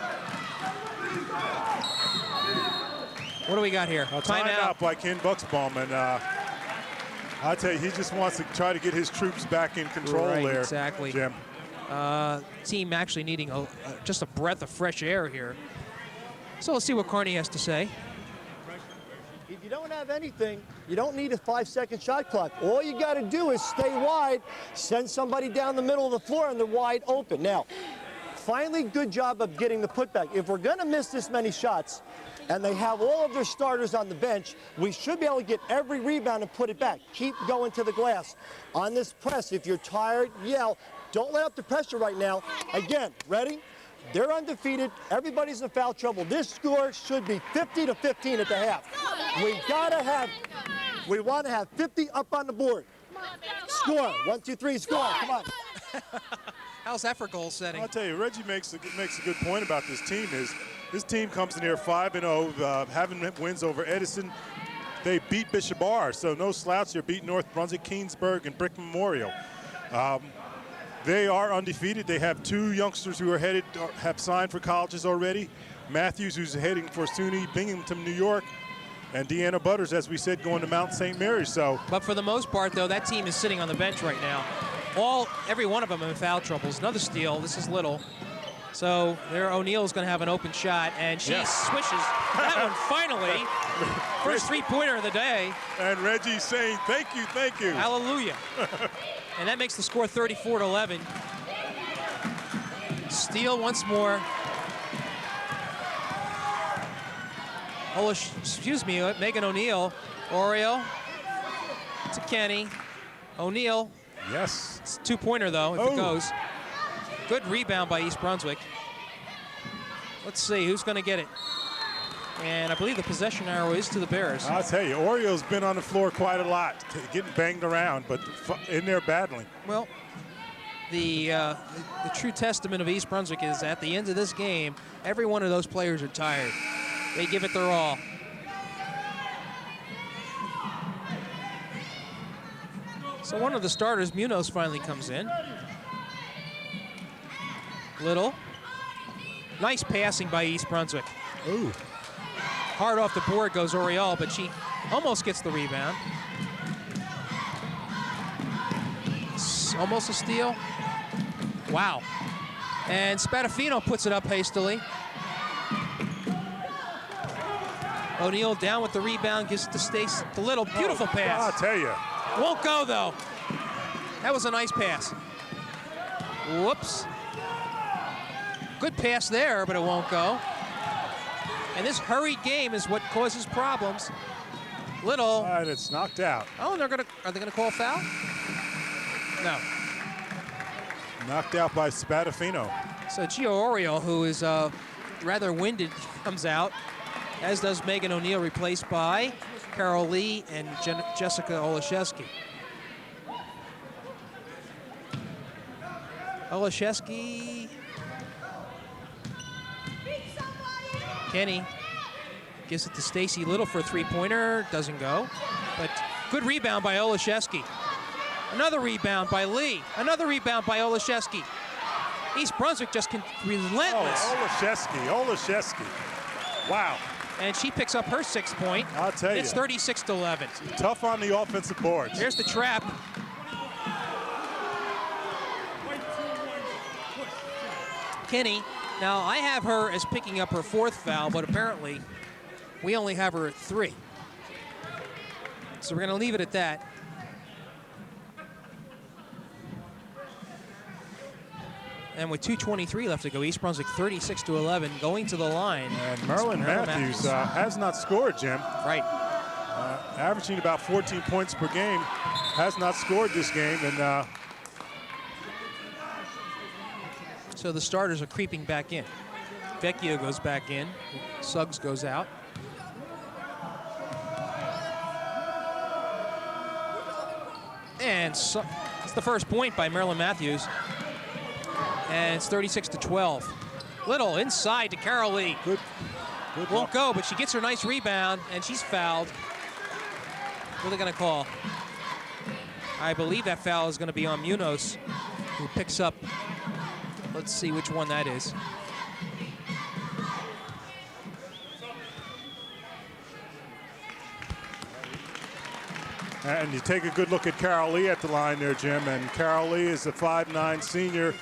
What do we got here? A timeout by Ken Bucksbaum, and I tell you, he just wants to try to get his troops back in control there. Exactly. Jim. Team actually needing just a breath of fresh air here. So let's see what Carney has to say. If you don't have anything, you don't need a 5-second shot clock. All you got to do is stay wide, send somebody down the middle of the floor, and they're wide open. Now, finally, good job of getting the putback. If we're going to miss this many shots, and they have all of their starters on the bench, we should be able to get every rebound and put it back. Keep going to the glass. On this press, if you're tired, yell. Don't let up the pressure right now. Again, ready? They're undefeated. Everybody's in foul trouble. This score should be 50-15 at the half. We want to have 50 up on the board. Score. 1, 2, 3, score. Come on. How's that for goal setting? I'll tell you, Reggie makes a good point about this team. Is this team comes in here 5-0, having wins over Edison. They beat Bishop R, so no slouch here. Beat North Brunswick, Keensburg, and Brick Memorial. They are undefeated. They have 2 youngsters who are have signed for colleges already. Matthews, who's heading for SUNY Binghamton, New York, and Deanna Butters, as we said, going to Mount St. Mary's. So, but for the most part, though, that team is sitting on the bench right now. Every one of them in foul troubles. Another steal. This is Little. So there, O'Neill's going to have an open shot, and she swishes that one finally. First three-pointer of the day. And Reggie saying, thank you, thank you. Hallelujah. And that makes the score 34-11. Steal once more. Megan O'Neill. Oriole to Kenny. O'Neill. Yes. It's a 2-pointer, though, if it goes. Good rebound by East Brunswick. Let's see who's going to get it. And I believe the possession arrow is to the Bears. I'll tell you, Oriole's been on the floor quite a lot, getting banged around, but in there battling. Well, the true testament of East Brunswick is at the end of this game, every one of those players are tired. They give it their all. So one of the starters, Munoz, finally comes in. Little. Nice passing by East Brunswick. Ooh. Hard off the board goes Oriole, but she almost gets the rebound. Almost a steal. Wow. And Spadafino puts it up hastily. O'Neill down with the rebound, gives it to Stace, to Little. Beautiful pass. I'll tell you. Won't go, though. That was a nice pass. Whoops. Good pass there, but it won't go. And this hurried game is what causes problems. Little. And it's knocked out. Oh, are they gonna call foul? No. Knocked out by Spadafino. So Gio Oriole, who is rather winded, comes out, as does Megan O'Neill, replaced by Carol Lee and Jessica Olaszewski. Olaszewski. Kenny gives it to Stacy Little for a 3-pointer. Doesn't go. But good rebound by Olaszewski. Another rebound by Lee. Another rebound by Olaszewski. East Brunswick just relentless. Oh, Olaszewski. Wow. And she picks up her 6th point. I'll tell you. It's 36-11. Tough on the offensive boards. Here's the trap. Kinney. Now, I have her as picking up her 4th foul, but apparently we only have her at 3. So we're going to leave it at that. And with 2:23 left to go, East Brunswick 36-11, going to the line. And Marilyn Matthews has not scored, Jim. Right. Averaging about 14 points per game, has not scored this game. And so the starters are creeping back in. Vecchio goes back in. Suggs goes out. And so, it's the first point by Marilyn Matthews. And it's 36-12. Little inside to Carol Lee. Good Won't go, but she gets her nice rebound, and she's fouled. What are they going to call? I believe that foul is going to be on Munoz, who picks up. Let's see which one that is. And you take a good look at Carol Lee at the line there, Jim. And Carol Lee is a 5'9" senior.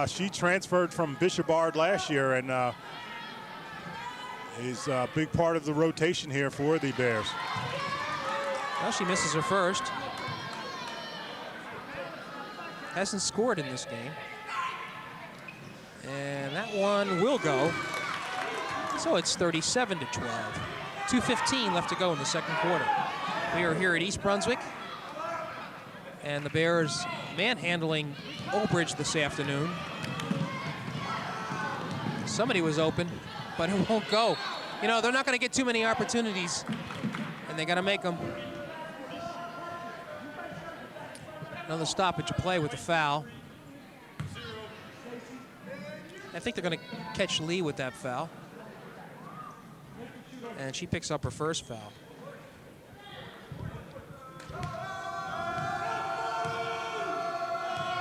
She transferred from Bishop Bard last year and is a big part of the rotation here for the Bears. Well, she misses her first. Hasn't scored in this game. And that one will go. So it's 37-12. 2:15 left to go in the second quarter. We are here at East Brunswick, and the Bears manhandling Old Bridge this afternoon. Somebody was open, but it won't go. You know, they're not going to get too many opportunities, and they got to make them. Another stoppage of play with the foul. I think they're going to catch Lee with that foul. And she picks up her first foul.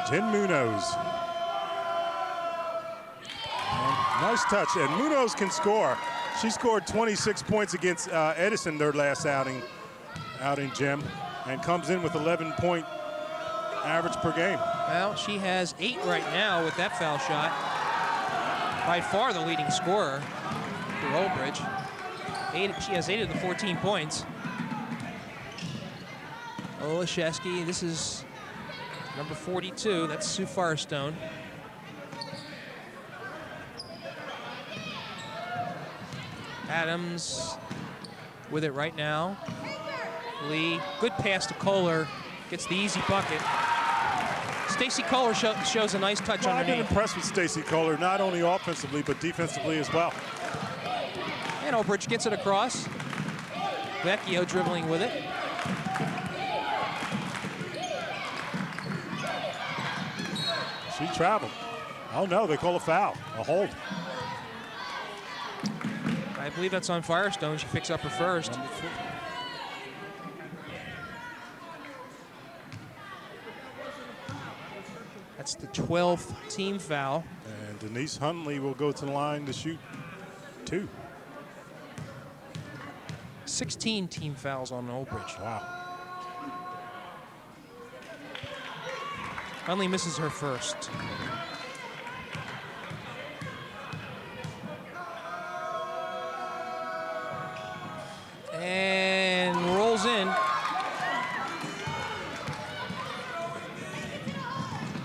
Jen Munoz. And nice touch, and Munoz can score. She scored 26 points against Edison their last outing, Jim, and comes in with 11-point average per game. Well, she has 8 right now with that foul shot. By far the leading scorer for Old Bridge. She has 8 of the 14 points. Olszewski, this is number 42, that's Sue Firestone. Adams with it right now. Lee, good pass to Kohler, gets the easy bucket. Stacey Kohler shows a nice touch I've been underneath. impressed with Stacey Kohler, not only offensively, but defensively as well. And Old Bridge gets it across. Vecchio dribbling with it. She traveled. Oh no, they call a foul, a hold. I believe that's on Firestone. She picks up her first. That's the 12th team foul. And Denise Huntley will go to the line to shoot 2. 16 team fouls on Old Bridge. Wow. Huntley misses her first. And rolls in.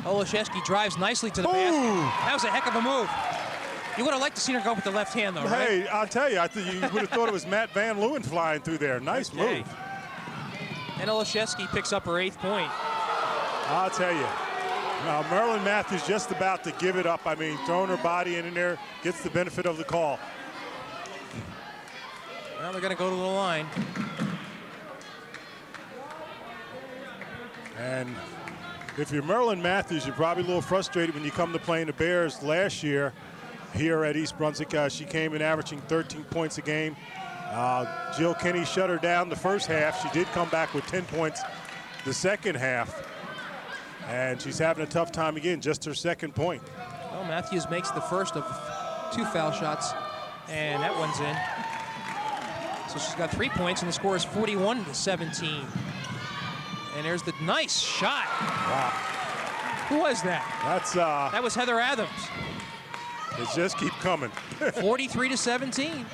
Olszewski drives nicely to the basket. That was a heck of a move. You would have liked to see her go with the left hand, though, right? Hey, I'll tell you, you would have thought it was Matt Van Leeuwen flying through there. Nice move. And Olszewski picks up her 8th point. I'll tell you. Now, Marilyn Matthews just about to give it up. I mean, throwing her body in there, gets the benefit of the call. Now they're going to go to the line. And if you're Marilyn Matthews, you're probably a little frustrated when you come to playing the Bears last year here at East Brunswick. She came in averaging 13 points a game. Jill Kinney shut her down the first half. She did come back with 10 points the second half. And she's having a tough time again, just her second point. Well, Matthews makes the first of 2 foul shots, and that one's in. So she's got 3 points, and the score is 41-17. And there's the nice shot. Wow. Who was that? That's That was Heather Adams. They just keep coming. 43-17.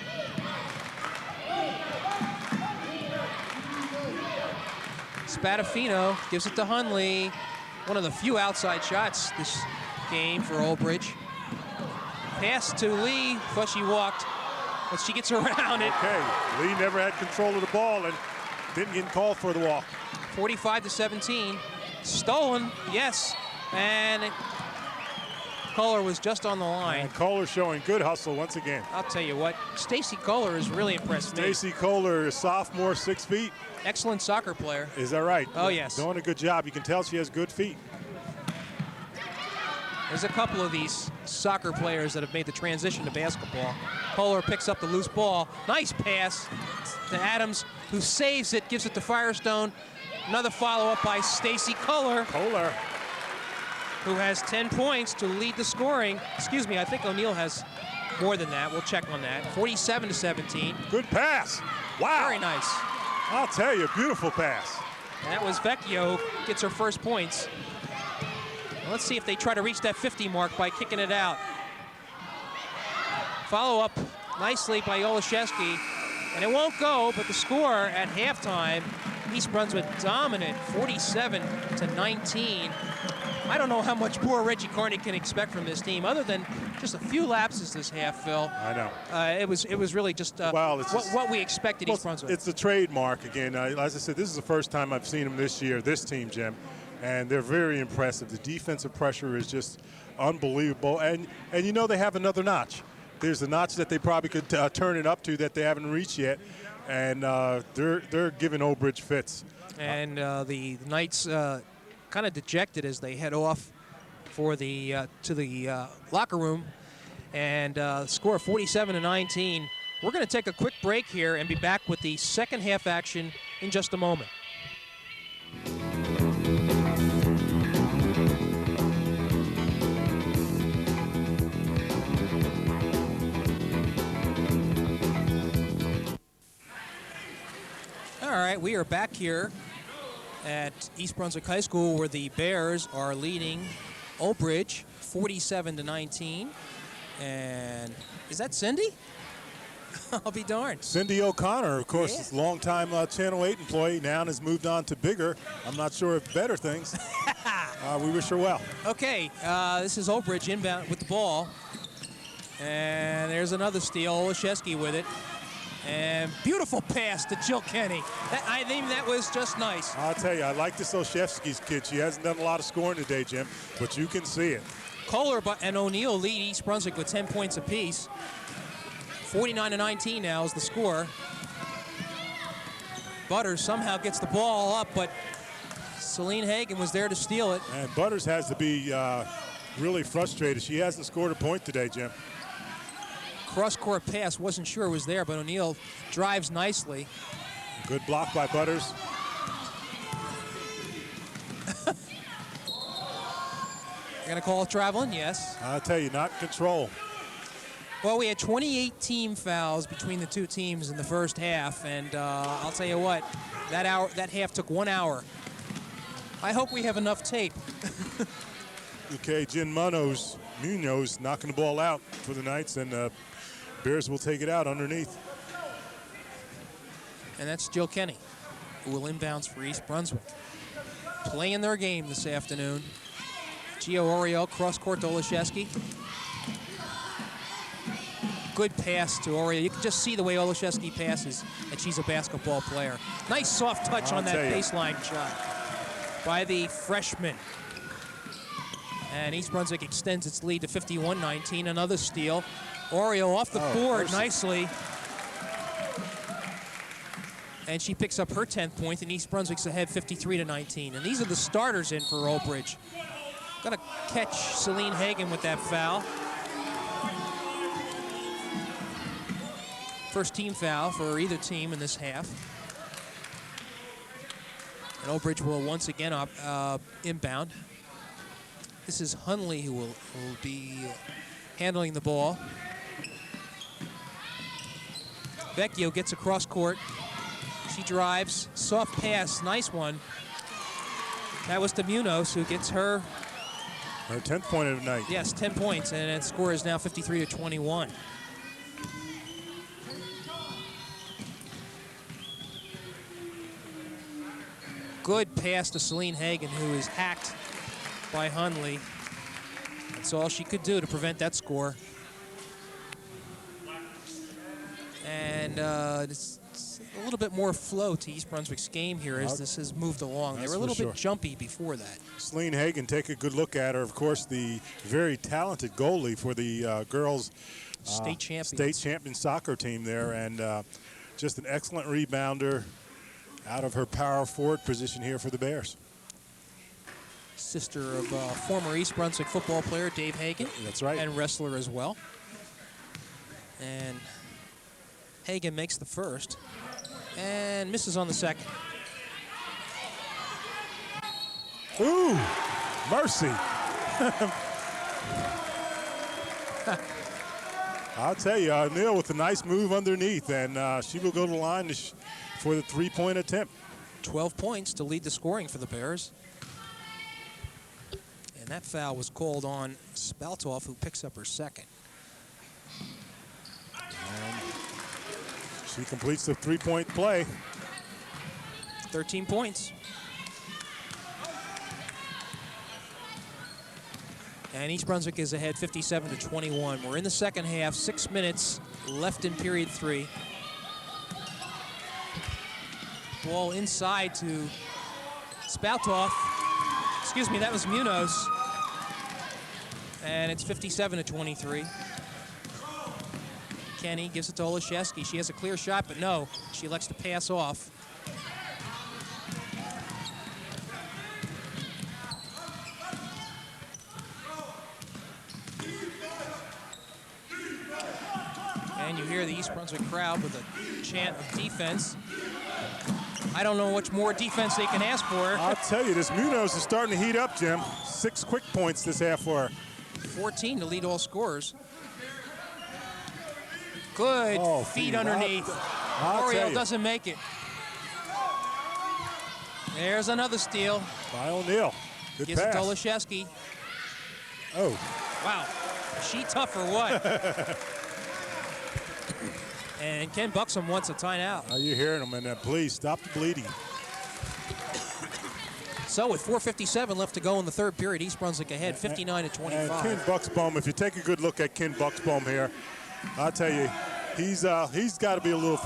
Spadafino gives it to Hunley. One of the few outside shots this game for Old Bridge. Pass to Lee. Thought she walked, but she gets around it. Okay, Lee never had control of the ball and didn't get called for the walk. 45-17. Stolen, yes. And Kohler was just on the line. And Kohler showing good hustle once again. I'll tell you what, Stacy Kohler has really impressed me. Stacy Kohler, a sophomore, 6 feet. Excellent soccer player. Is that right? Oh, yes. Doing a good job. You can tell she has good feet. There's a couple of these soccer players that have made the transition to basketball. Kohler picks up the loose ball. Nice pass to Adams, who saves it, gives it to Firestone. Another follow-up by Stacy Kohler, Kohler. who has 10 points to lead the scoring. Excuse me, I think O'Neill has more than that. We'll check on that. 47-17. Good pass. Wow. Very nice. I'll tell you, beautiful pass. And that was Vecchio, gets her first points. Now let's see if they try to reach that 50 mark by kicking it out. Follow up nicely by Olszewski. And it won't go, but the score at halftime, East Brunswick dominant, 47-19. I don't know how much more Reggie Carney can expect from this team, other than just a few lapses this half, Phil. I know. It was really just what we expected East Brunswick. It's the trademark again. As I said, this is the first time I've seen them this year, this team, Jim, and they're very impressive. The defensive pressure is just unbelievable, and you know they have another notch. There's a notch that they probably could turn it up to that they haven't reached yet, and they're giving Old Bridge fits. And the Knights kind of dejected as they head off for the to the locker room, and score 47-19. We're going to take a quick break here and be back with the second half action in just a moment. All right, we are back here at East Brunswick High School, where the Bears are leading Old Bridge 47-19. And is that Cindy? I'll be darned. Cindy O'Connor, of course, is longtime Channel 8 employee, now has moved on to bigger, I'm not sure if better things. We wish her well. Okay, this is Old Bridge inbound with the ball. And there's another steal, Olszewski with it. And beautiful pass to Jill Kenny. I think that was just nice. I'll tell you, I like this Olszewski's kid. She hasn't done a lot of scoring today, Jim, but you can see it. Kohler and O'Neill lead East Brunswick with 10 points apiece. 49-19 now is the score. Butters somehow gets the ball up, but Celine Hagan was there to steal it. And Butters has to be really frustrated. She hasn't scored a point today, Jim. Cross-court pass, wasn't sure it was there, but O'Neill drives nicely. Good block by Butters. Gonna call it traveling? Yes. I'll tell you, not in control. Well, we had 28 team fouls between the two teams in the first half, and I'll tell you what, that half took 1 hour. I hope we have enough tape. Okay, Jen Munoz knocking the ball out for the Knights, and Bears will take it out underneath. And that's Jill Kenny, who will inbounds for East Brunswick. Playing their game this afternoon. Gio Oriel, cross-court to Olszewski. Good pass to Oriel. You can just see the way Olszewski passes, and she's a basketball player. Nice soft touch on that baseline shot by the freshman. And East Brunswick extends its lead to 51-19. Another steal. Oriel off the board nicely. And she picks up her 10th point, and East Brunswick's ahead 53-19. And these are the starters in for Old Bridge. Gonna catch Celine Hagan with that foul. First team foul for either team in this half. And Old Bridge will once again inbound. This is Hunley who will be handling the ball. Vecchio gets across court. She drives, soft pass, nice one. That was to Munoz, who gets her, Her 10th point of the night. yes, 10 points, and the score is now 53-21. Good pass to Celine Hagan, who is hacked by Hundley. That's all she could do to prevent that score. And it's a little bit more flow to East Brunswick's game here as this has moved along. They That's were a little for bit jumpy before that. Celine Hagan, take a good look at her. Of course, the very talented goalie for the girls' State champions. state champion soccer team there, and just an excellent rebounder out of her power forward position here for the Bears. Sister of former East Brunswick football player Dave Hagan. That's right. And wrestler as well. And Hagan makes the first and misses on the second. Ooh, mercy. I'll tell you, Neil with a nice move underneath, and she will go to the line for the three-point attempt. 12 points to lead the scoring for the Bears. And that foul was called on Spaltoff, who picks up her second. And she completes the three-point play. 13 points. And East Brunswick is ahead 57-21. We're in the second half, 6 minutes left in period 3. Ball inside to Spaltoff. Excuse me, that was Munoz. And it's 57-23. Kenny gives it to Olszewski. She has a clear shot, but no, she elects to pass off. And you hear the East Brunswick crowd with a chant of defense. I don't know much more defense they can ask for. I'll tell you, this Munoz is starting to heat up, Jim. 6 quick points this half for her. 14 to lead all scorers. Good feet underneath. Oriel doesn't make it. There's another steal. By O'Neal. Good Gives pass. it to Olszewski. Oh. Wow. Is she tough or what? And Ken Buxom wants a timeout. Are you hearing him? And please stop the bleeding. So with 4:57 left to go in the third period, East Brunswick ahead 59-25. And Ken Buxbaum, if you take a good look at Ken Buxbaum here, I'll tell you, he's got to be a little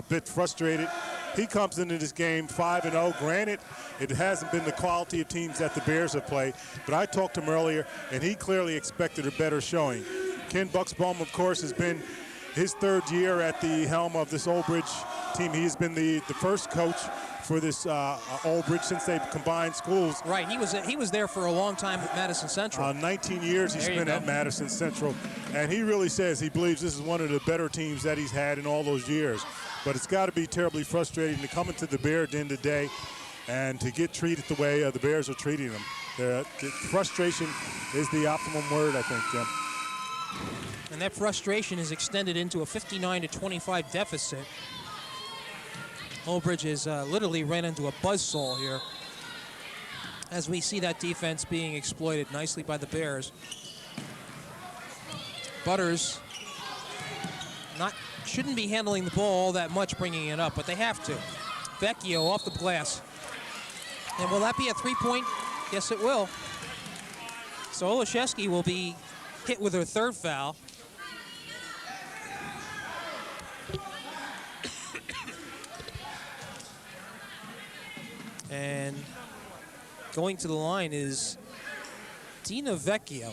bit frustrated. He comes into this game 5-0. Granted, it hasn't been the quality of teams that the Bears have played, but I talked to him earlier, and he clearly expected a better showing. Ken Buxbaum, of course, has been his third year at the helm of this Old Bridge team. He has been the first coach for this Old Bridge since they've combined schools. Right, he was there for a long time at Madison Central. 19 years he's been at Madison Central, and he really says he believes this is one of the better teams that he's had in all those years. But it's got to be terribly frustrating to come into the Bear at the end of the day and to get treated the way the Bears are treating them. The frustration is the optimum word, I think, Jim. And that frustration is extended into a 59-25 deficit. Old Bridge has literally ran into a buzzsaw here as we see that defense being exploited nicely by the Bears. Butters shouldn't be handling the ball all that much, bringing it up, but they have to. Vecchio off the glass. And will that be a three-point? Yes, it will. So Olszewski will be hit with her third foul. And going to the line is Dina Vecchio.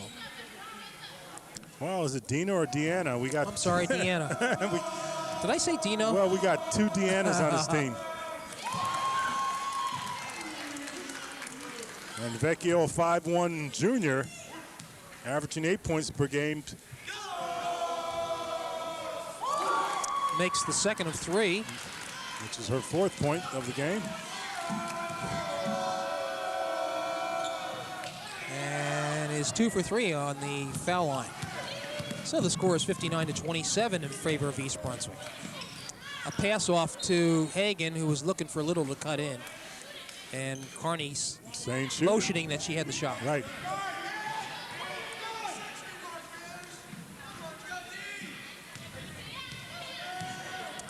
Well, is it Dina or Deanna? I'm sorry, Deanna. Did I say Dino? Well, we got 2 Deannas on this team. And Vecchio, a 5'1" junior, averaging 8 points per game. Makes the second of 3. Which is her 4th point of the game. And is 2 for 3 on the foul line. So the score is 59-27 in favor of East Brunswick. a pass off to Hagan, who was looking for Little to cut in. And Carney's motioning that she had the shot. Right.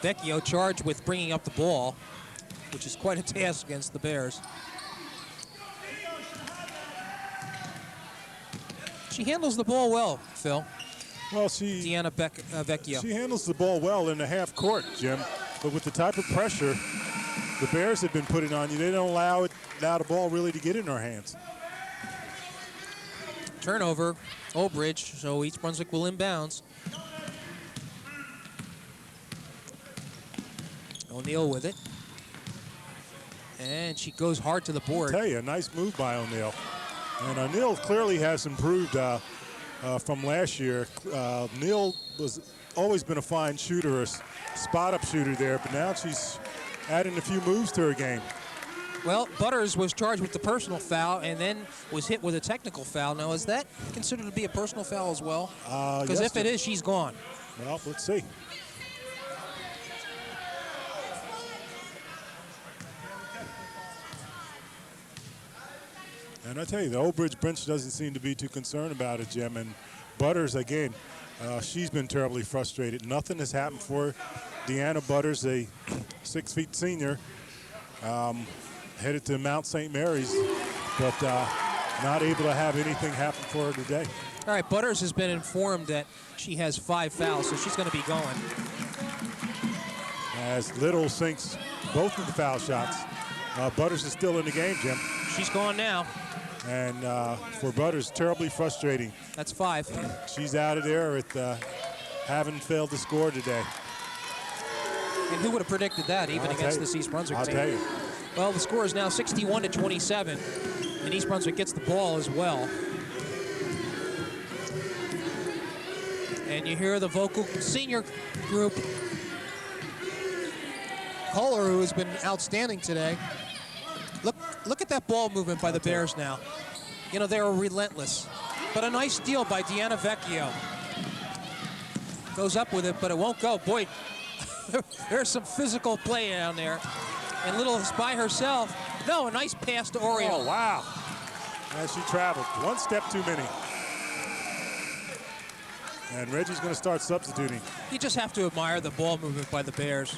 Vecchio charged with bringing up the ball, which is quite a task against the Bears. She handles the ball well, Phil. Well, Deanna Vecchio. She handles the ball well in the half court, Jim. But with the type of pressure the Bears have been putting on you, they don't allow the ball really to get in her hands. Turnover, Old Bridge, so East Brunswick will inbounds. O'Neal with it. And she goes hard to the board. I tell you, a nice move by O'Neal. And O'Neal clearly has improved from last year. O'Neal was always been a fine shooter, a spot-up shooter there, but now she's adding a few moves to her game. Well, Butters was charged with the personal foul and then was hit with a technical foul. Now, is that considered to be a personal foul as well? Because yes, if it is, she's gone. Well, let's see. And I tell you, the Old Bridge bench doesn't seem to be too concerned about it, Jim. And Butters, again, she's been terribly frustrated. Nothing has happened for her. Deanna Butters, a 6' senior, headed to Mount St. Mary's, but not able to have anything happen for her today. All right, Butters has been informed that she has 5 fouls, so she's going to be going. As Little sinks both of the foul shots. Butters is still in the game, Jim. She's gone now. And for Butters, terribly frustrating. That's 5. She's out of there with having failed to score today. And who would have predicted that, even against this East Brunswick team? I'll tell you. Well, the score is now 61-27, and East Brunswick gets the ball as well. And you hear the vocal senior group. Kohler, who has been outstanding today. Look at that ball movement by the Bears now. You know, they were relentless. But a nice steal by Deanna Vecchio. Goes up with it, but it won't go. Boy, there's some physical play down there. And Little is by herself. No, a nice pass to Oriole. Oh, wow. As she traveled. One step too many. And Reggie's going to start substituting. You just have to admire the ball movement by the Bears.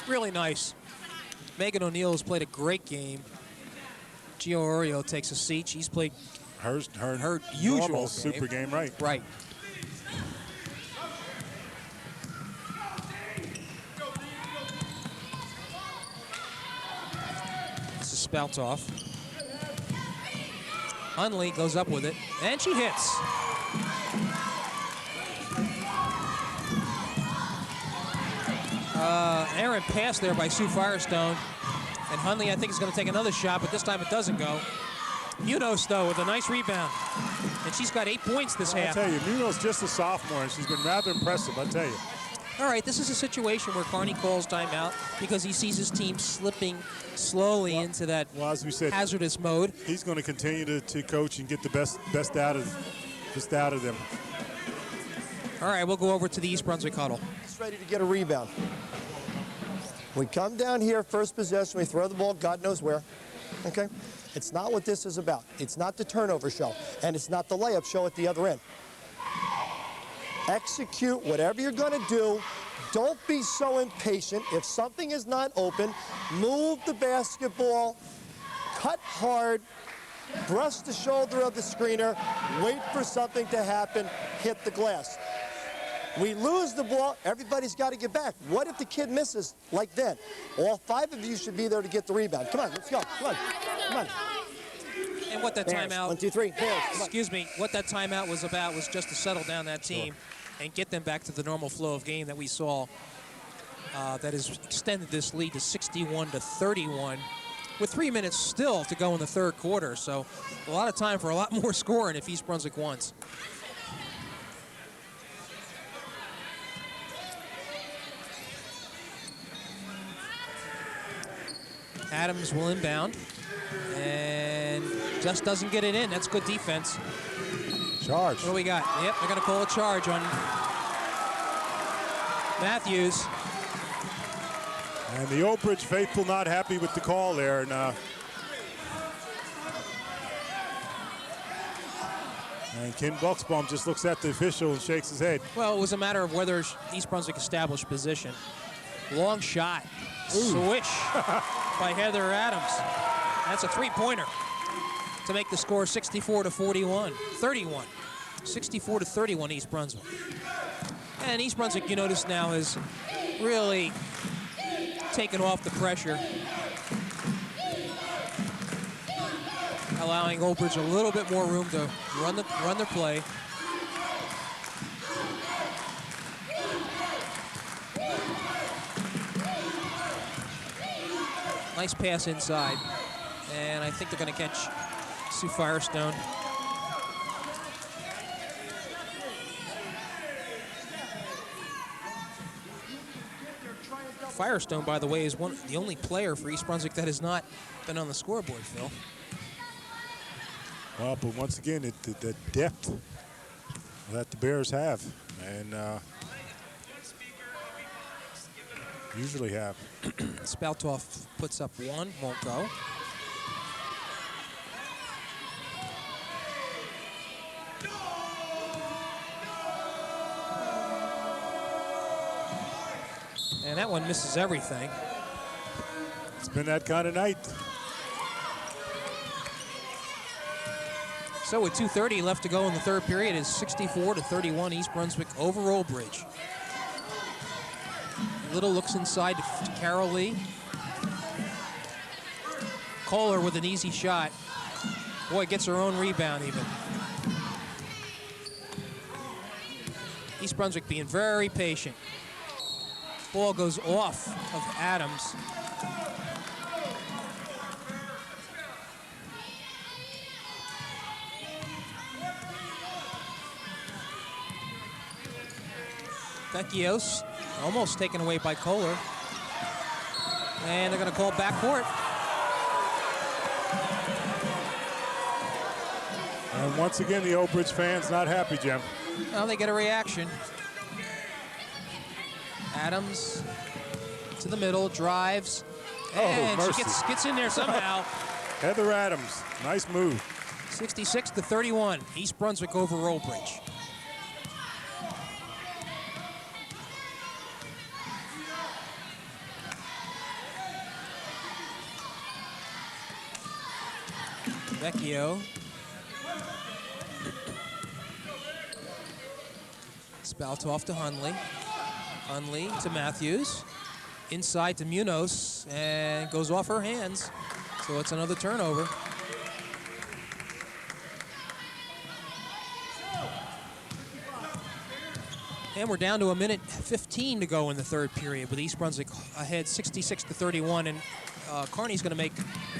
Really nice. Megan O'Neal has played a great game. Gio Oriole takes a seat. She's played her usual normal game. Super game, right? Right. This is Spoutoff. Hunley goes up with it, and she hits. Aaron pass there by Sue Firestone. And Hunley, I think, is going to take another shot, but this time it doesn't go. Munoz, though, with a nice rebound. And she's got 8 points this half. I tell you, Munoz just a sophomore, and she's been rather impressive, I tell you. All right, this is a situation where Carney calls timeout because he sees his team slipping slowly into that as we said, hazardous mode. He's going to continue to coach and get the best out of them. All right, we'll go over to the East Brunswick huddle. He's ready to get a rebound. We come down here, first possession, we throw the ball God knows where, okay? It's not what this is about. It's not the turnover show, and it's not the layup show at the other end. Execute whatever you're going to do. Don't be so impatient. If something is not open, move the basketball, cut hard, brush the shoulder of the screener, wait for something to happen, hit the glass. We lose the ball, everybody's got to get back. What if the kid misses like then? All 5 of you should be there to get the rebound. Come on, let's go. Come on. Come on. And what that Bears. timeout, 1, 2, 3. Bears. excuse me, what that timeout was about was just to settle down that team and get them back to the normal flow of game that we saw that has extended this lead to 61-31 with 3 minutes still to go in the third quarter. So a lot of time for a lot more scoring if East Brunswick wants. Adams will inbound and just doesn't get it in. That's good defense. Charge. What do we got? Yep, they're going to call a charge on Matthews. And the Old Bridge faithful not happy with the call there. And Ken Bucksbaum just looks at the official and shakes his head. Well, it was a matter of whether East Brunswick established position. Long shot. Swish by Heather Adams. That's a three-pointer to make the score 64-31. 31. 64-31 East Brunswick. And East Brunswick, you notice now, is really taken off the pressure, allowing Old Bridge a little bit more room to run their play. Nice pass inside, and I think they're going to catch Sue Firestone. Firestone, by the way, is the only player for East Brunswick that has not been on the scoreboard, Phil. Well, but once again, the depth that the Bears have, and usually have. Spaltoff puts up one, won't go. And that one misses everything. It's been that kind of night. So with 2:30 left to go in the third period, it's 64-31 East Brunswick over Old Bridge. Little looks inside to Carol Lee. Kohler with an easy shot. Boy, gets her own rebound even. East Brunswick being very patient. Ball goes off of Adams. Vecchios almost taken away by Kohler. And they're going to call backcourt. And once again, the Old Bridge fans not happy, Jim. Well, they get a reaction. Adams to the middle, drives. And mercy. she gets in there somehow. Heather Adams, nice move. 66-31, East Brunswick over Old Bridge. Vecchio. Spaltoff to Hunley. Hunley to Matthews. Inside to Munoz, and goes off her hands. So it's another turnover. And we're down to a minute 15 to go in the third period with East Brunswick ahead 66-31. And Kearney's going to make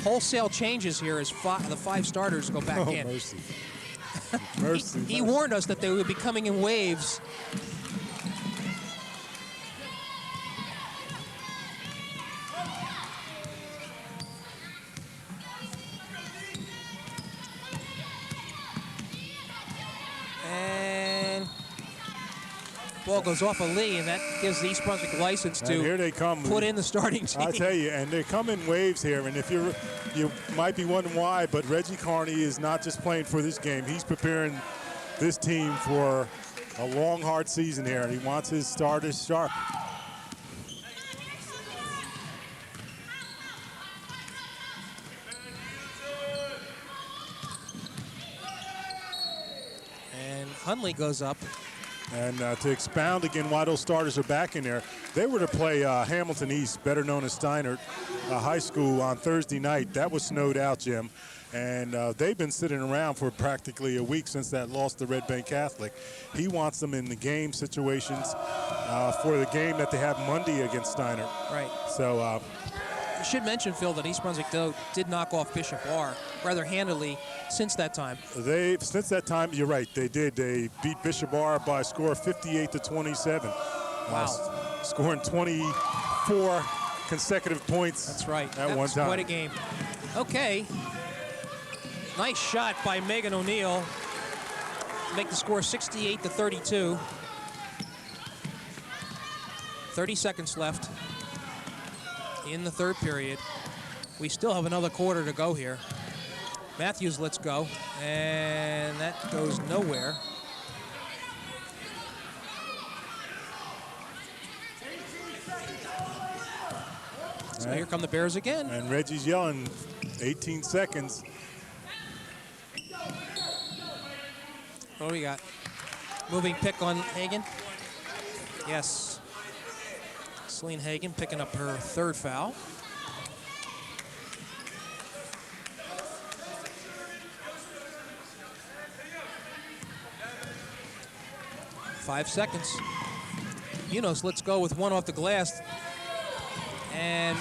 wholesale changes here as the five starters go back in. Mercy. Mercy. He warned us that they would be coming in waves. And ball goes off of Lee, and that gives the East Brunswick license to here they come. Put in the starting team. I tell you, and they come in waves here. And if you might be wondering why, but Reggie Kearney is not just playing for this game. He's preparing this team for a long, hard season here, and he wants his starters sharp. And Hunley goes up. And to expound again why those starters are back in there, they were to play Hamilton East, better known as Steinert High School, on Thursday night. That was snowed out, Jim. And they've been sitting around for practically a week since that loss to Red Bank Catholic. He wants them in the game situations for the game that they have Monday against Steinert. Right. So I should mention, Phil, that East Brunswick did knock off Bishop R rather handily since that time. Since that time, you're right, they did. They beat Bishop R by a score of 58-27. Wow. Scoring 24 consecutive points. That's right. At one time. Quite a game. Okay. Nice shot by Megan O'Neill to make the score 68-32. 30 seconds left. in the third period. We still have another quarter to go here. Matthews lets go, and that goes nowhere. So here come the Bears again. And Reggie's yelling, 18 seconds. What do we got? Moving pick on Hagan. Yes. Celine Hagan picking up her third foul. Five seconds. Munoz lets go with one off the glass. And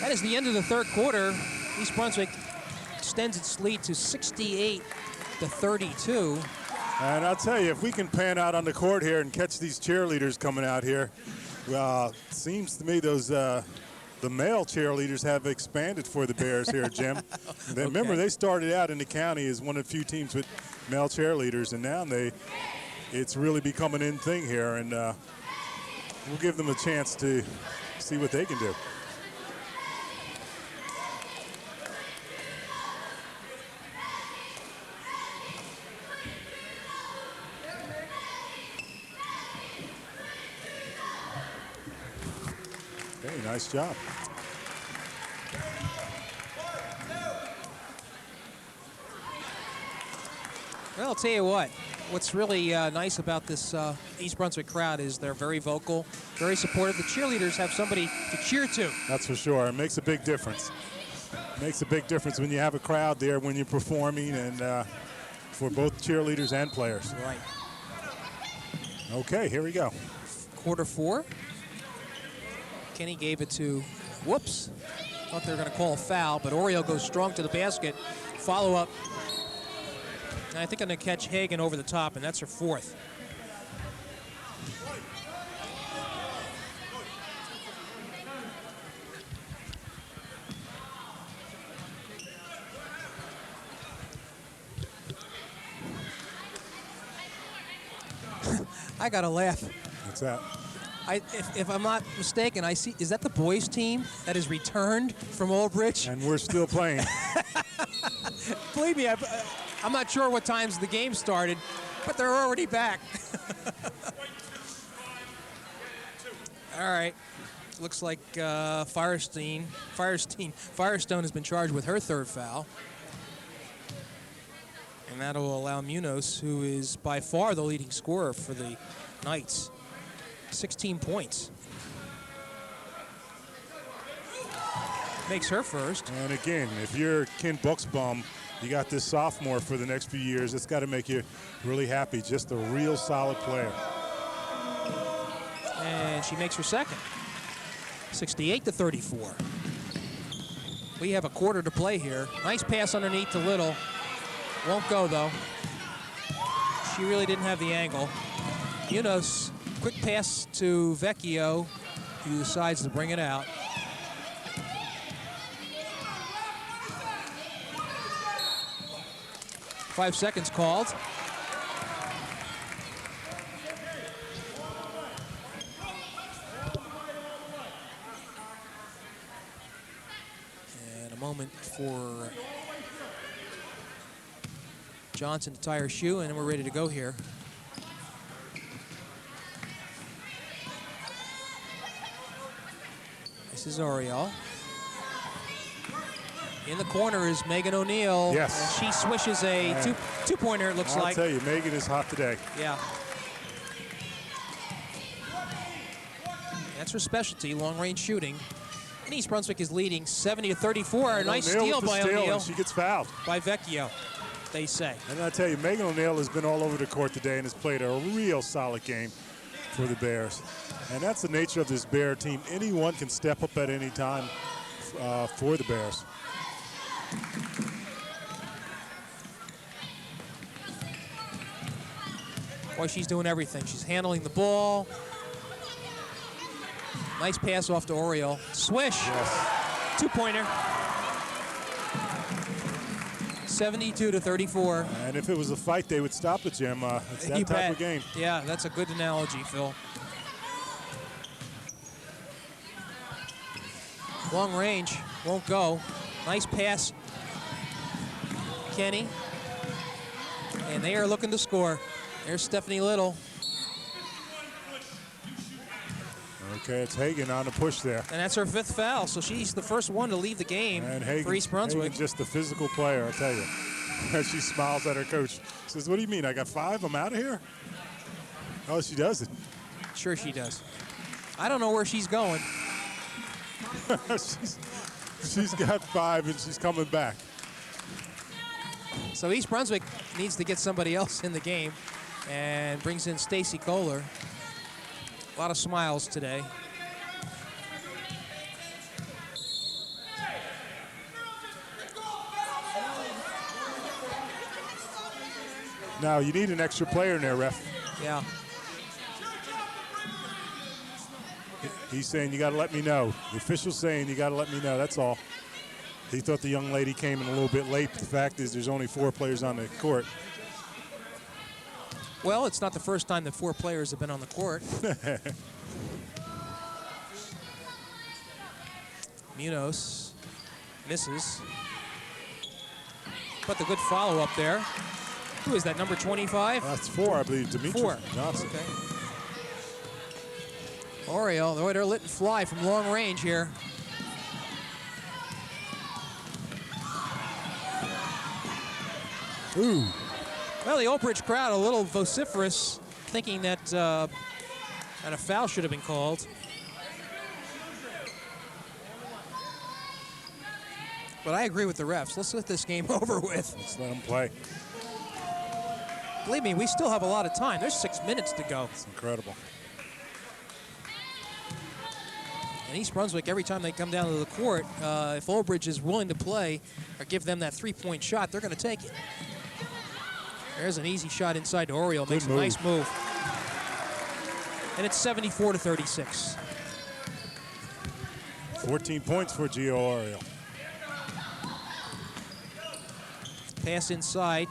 that is the end of the third quarter. East Brunswick extends its lead to 68-32. And I'll tell you, if we can pan out on the court here and catch these cheerleaders coming out here, seems to me those the male cheerleaders have expanded for the Bears here, Jim. Okay. Remember, they started out in the county as one of the few teams with male cheerleaders, and now it's really become an in thing here, and we'll give them a chance to see what they can do. Hey, nice job. Well, I'll tell you what. What's really nice about this East Brunswick crowd is they're very vocal, very supportive. The cheerleaders have somebody to cheer to. That's for sure. It makes a big difference. It makes a big difference when you have a crowd there when you're performing, and for both cheerleaders and players. Right. Okay, here we go. Quarter four. Kenny gave it to, whoops. Thought they were going to call a foul, but Oriole goes strong to the basket. Follow up. And I think I'm going to catch Hagan over the top, and that's her fourth. I got to laugh. What's that? If I'm not mistaken, I see, is that the boys team that is returned from Old Bridge? And we're still playing. Believe me, I'm not sure what times the game started, but they're already back. All right. Looks like Firestone has been charged with her third foul. And that'll allow Munoz, who is by far the leading scorer for the Knights, 16 points. Makes her first. And again, if you're Ken Bucksbaum, you got this sophomore for the next few years. It's got to make you really happy. Just a real solid player. And she makes her second. 68-34. We have a quarter to play here. Nice pass underneath to Little. Won't go, though. She really didn't have the angle. Munoz, quick pass to Vecchio, who decides to bring it out. Five seconds called. And a moment for Johnson to tie her shoe, and then we're ready to go here. This is Oriole. In the corner is Megan O'Neill. Yes. And she swishes a two-pointer, it looks like. I'll tell you, Megan is hot today. Yeah. That's her specialty, long-range shooting. And East Brunswick is leading 70-34. A nice steal by O'Neill. She gets fouled. By Vecchio, they say. And I'll tell you, Megan O'Neill has been all over the court today and has played a real solid game for the Bears. And that's the nature of this Bear team. Anyone can step up at any time for the Bears. Boy, she's doing everything. She's handling the ball. Nice pass off to Oriole. Swish. Yes. Two-pointer. 72-34. And if it was a fight, they would stop it, Jim. It's that type of game. Yeah, that's a good analogy, Phil. Long range, won't go. Nice pass, Kenny. And they are looking to score. There's Stephanie Little. Okay, it's Hagan on the push there. And that's her 5th foul, so she's the first one to leave the game And Hagan, for East Brunswick. Hagan's just a physical player, I tell you. As she smiles at her coach. Says, what do you mean, I got 5, I'm out of here? Oh, she does it. Sure she does. I don't know where she's going. she's got 5 and she's coming back. So East Brunswick needs to get somebody else in the game and brings in Stacy Kohler. A lot of smiles today. Now, you need an extra player in there, ref. Yeah. He's saying, you got to let me know. The official's saying, you got to let me know. That's all. He thought the young lady came in a little bit late. The fact is there's only 4 players on the court. Well, it's not the first time that 4 players have been on the court. Munoz misses. But the good follow-up there. Who is that, number 25? That's 4, I believe. Dimitri 4. Johnson. Okay. Oriole, they're letting fly from long range here. Ooh. Well, the Old Bridge crowd a little vociferous, thinking that a foul should have been called. But I agree with the refs. Let's get this game over with. Let's let them play. Believe me, we still have a lot of time. There's 6 minutes to go. It's incredible. And East Brunswick, every time they come down to the court, if Old Bridge is willing to play or give them that 3-point shot, they're going to take it. There's an easy shot inside to Oriole. Makes a nice move. And it's 74-36. 14 points for Gio Oriole. Pass inside.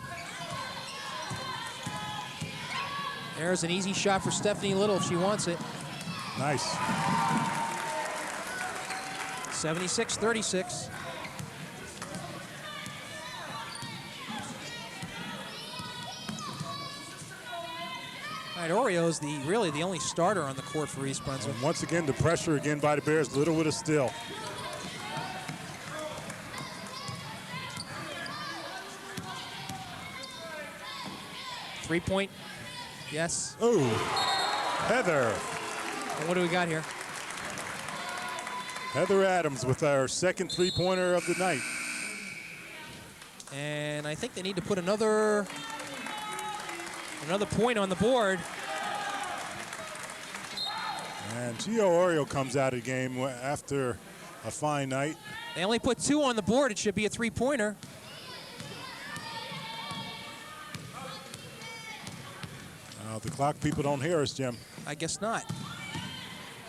There's an easy shot for Stephanie Little if she wants it. Nice. 76-36. All right, Oriole's really the only starter on the court for East Brunswick. And once again, the pressure again by the Bears. Little with a steal. Three-point, yes. Ooh, Heather. And what do we got here? Heather Adams with our second 3-pointer of the night. And I think they need to put another point on the board. And Gio Oriole comes out of the game after a fine night. They only put 2 on the board. It should be a 3-pointer. The clock people don't hear us, Jim. I guess not.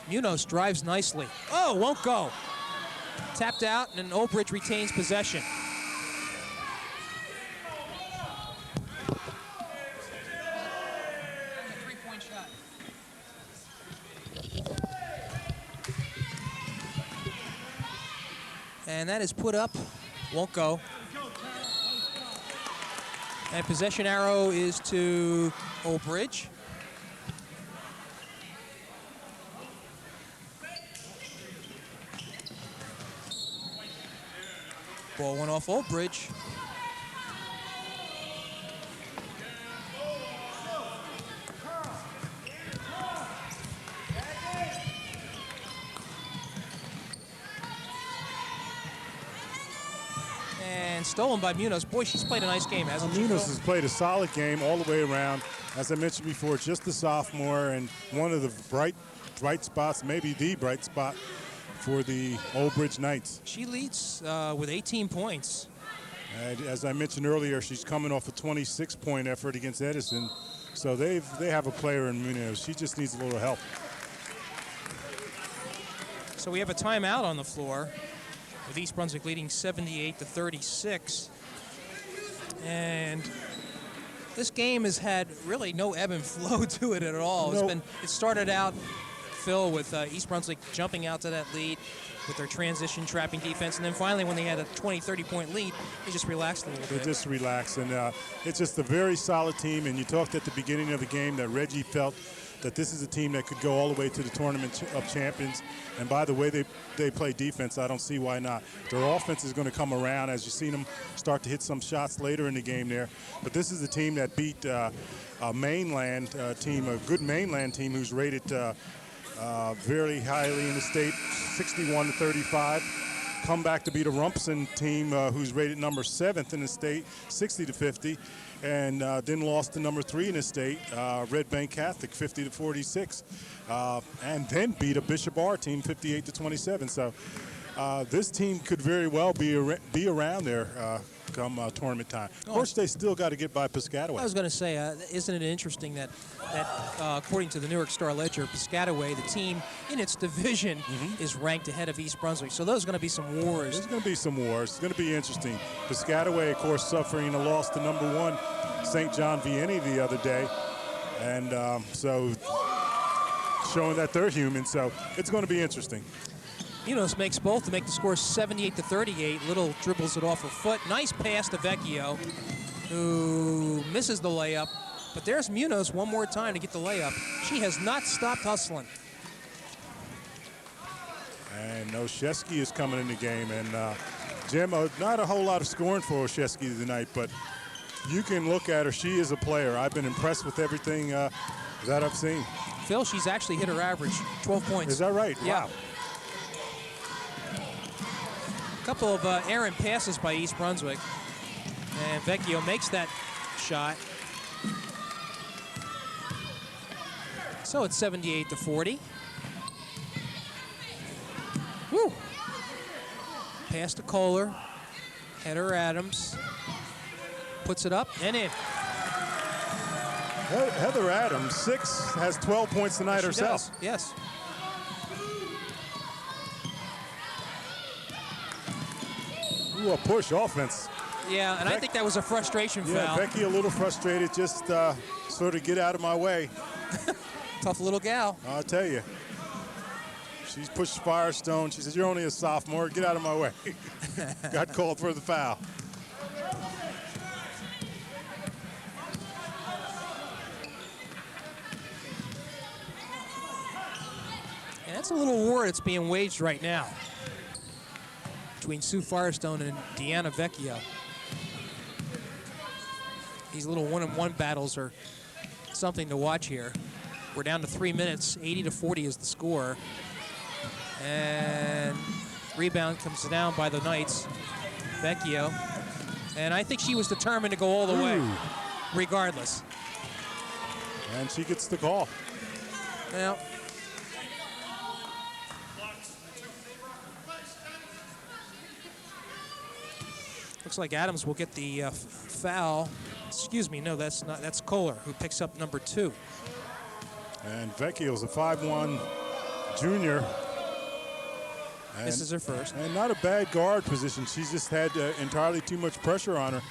Munoz drives nicely. Oh, won't go. Tapped out, and Old Bridge retains possession. Three-point shot. And that is put up. Won't go. And possession arrow is to Old Bridge. Ball went off Old Bridge. And stolen by Munoz. Boy, she's played a nice game, hasn't she? Munoz has played a solid game all the way around. As I mentioned before, just a sophomore and one of the bright spots, maybe the bright spot for the Old Bridge Knights. She leads with 18 points. As I mentioned earlier, she's coming off a 26-point effort against Edison. So they have a player in Munoz. She just needs a little help. So we have a timeout on the floor, with East Brunswick leading 78-36. And this game has had really no ebb and flow to it at all. Nope. It started out, Phil, with East Brunswick jumping out to that lead, with their transition trapping defense. And then finally, when they had a 20, 30-point lead, they just relaxed a little bit. They just relaxed, and it's just a very solid team. And you talked at the beginning of the game that Reggie felt that this is a team that could go all the way to the Tournament of Champions. And by the way they play defense, I don't see why not. Their offense is going to come around as you've seen them start to hit some shots later in the game there. But this is a team that beat a mainland team, a good mainland team who's rated very highly in the state, 61-35. Come back to beat a Rumson team who's rated number 7th in the state, 60-50. And then lost to number 3 in the state, Red Bank Catholic, 50-46, and then beat a Bishop R team, 58-27. So this team could very well be around there come tournament time. Of course, they still got to get by Piscataway. I was going to say, isn't it interesting that according to the Newark Star-Ledger, Piscataway, the team in its division, is ranked ahead of East Brunswick. So those are going to be some wars. There's going to be some wars. It's going to be interesting. Piscataway, of course, suffering a loss to number 1 St. John Vianney the other day, and so showing that they're human. So it's going to be interesting. Munoz makes both to make the score 78-38. Little dribbles it off her foot. Nice pass to Vecchio, who misses the layup. But there's Munoz one more time to get the layup. She has not stopped hustling. And Oshesky is coming in the game. And Jim, not a whole lot of scoring for Oshesky tonight, but you can look at her. She is a player. I've been impressed with everything that I've seen. Phil, she's actually hit her average, 12 points. Is that right? Yeah. Wow. A couple of errant passes by East Brunswick. And Vecchio makes that shot. So it's 78-40. Woo! Pass to Kohler. Header Adams. Puts it up and in. Heather Adams, 6, has 12 points tonight She herself. does, yes. Ooh, a push offense. Yeah, and I think that was a frustration Yeah, foul. Becky a little frustrated, just sort of get out of my way. Tough little gal. I'll tell you. She's pushed Firestone. She says, "You're only a sophomore. Get out of my way." Got called for the foul. And that's a little war that's being waged right now between Sue Firestone and Deanna Vecchio. These little one-on-one battles are something to watch here. We're down to 3 minutes. 80-40 is the score. And rebound comes down by the Knights. Vecchio. And I think she was determined to go all the way, regardless. And she gets the call. Well, looks like Adams will get the foul. Excuse me, no, that's not. That's Kohler, who picks up number 2. And Vecchio's a 5'1" junior. And, This is her first. And not a bad guard position. She's just had entirely too much pressure on her.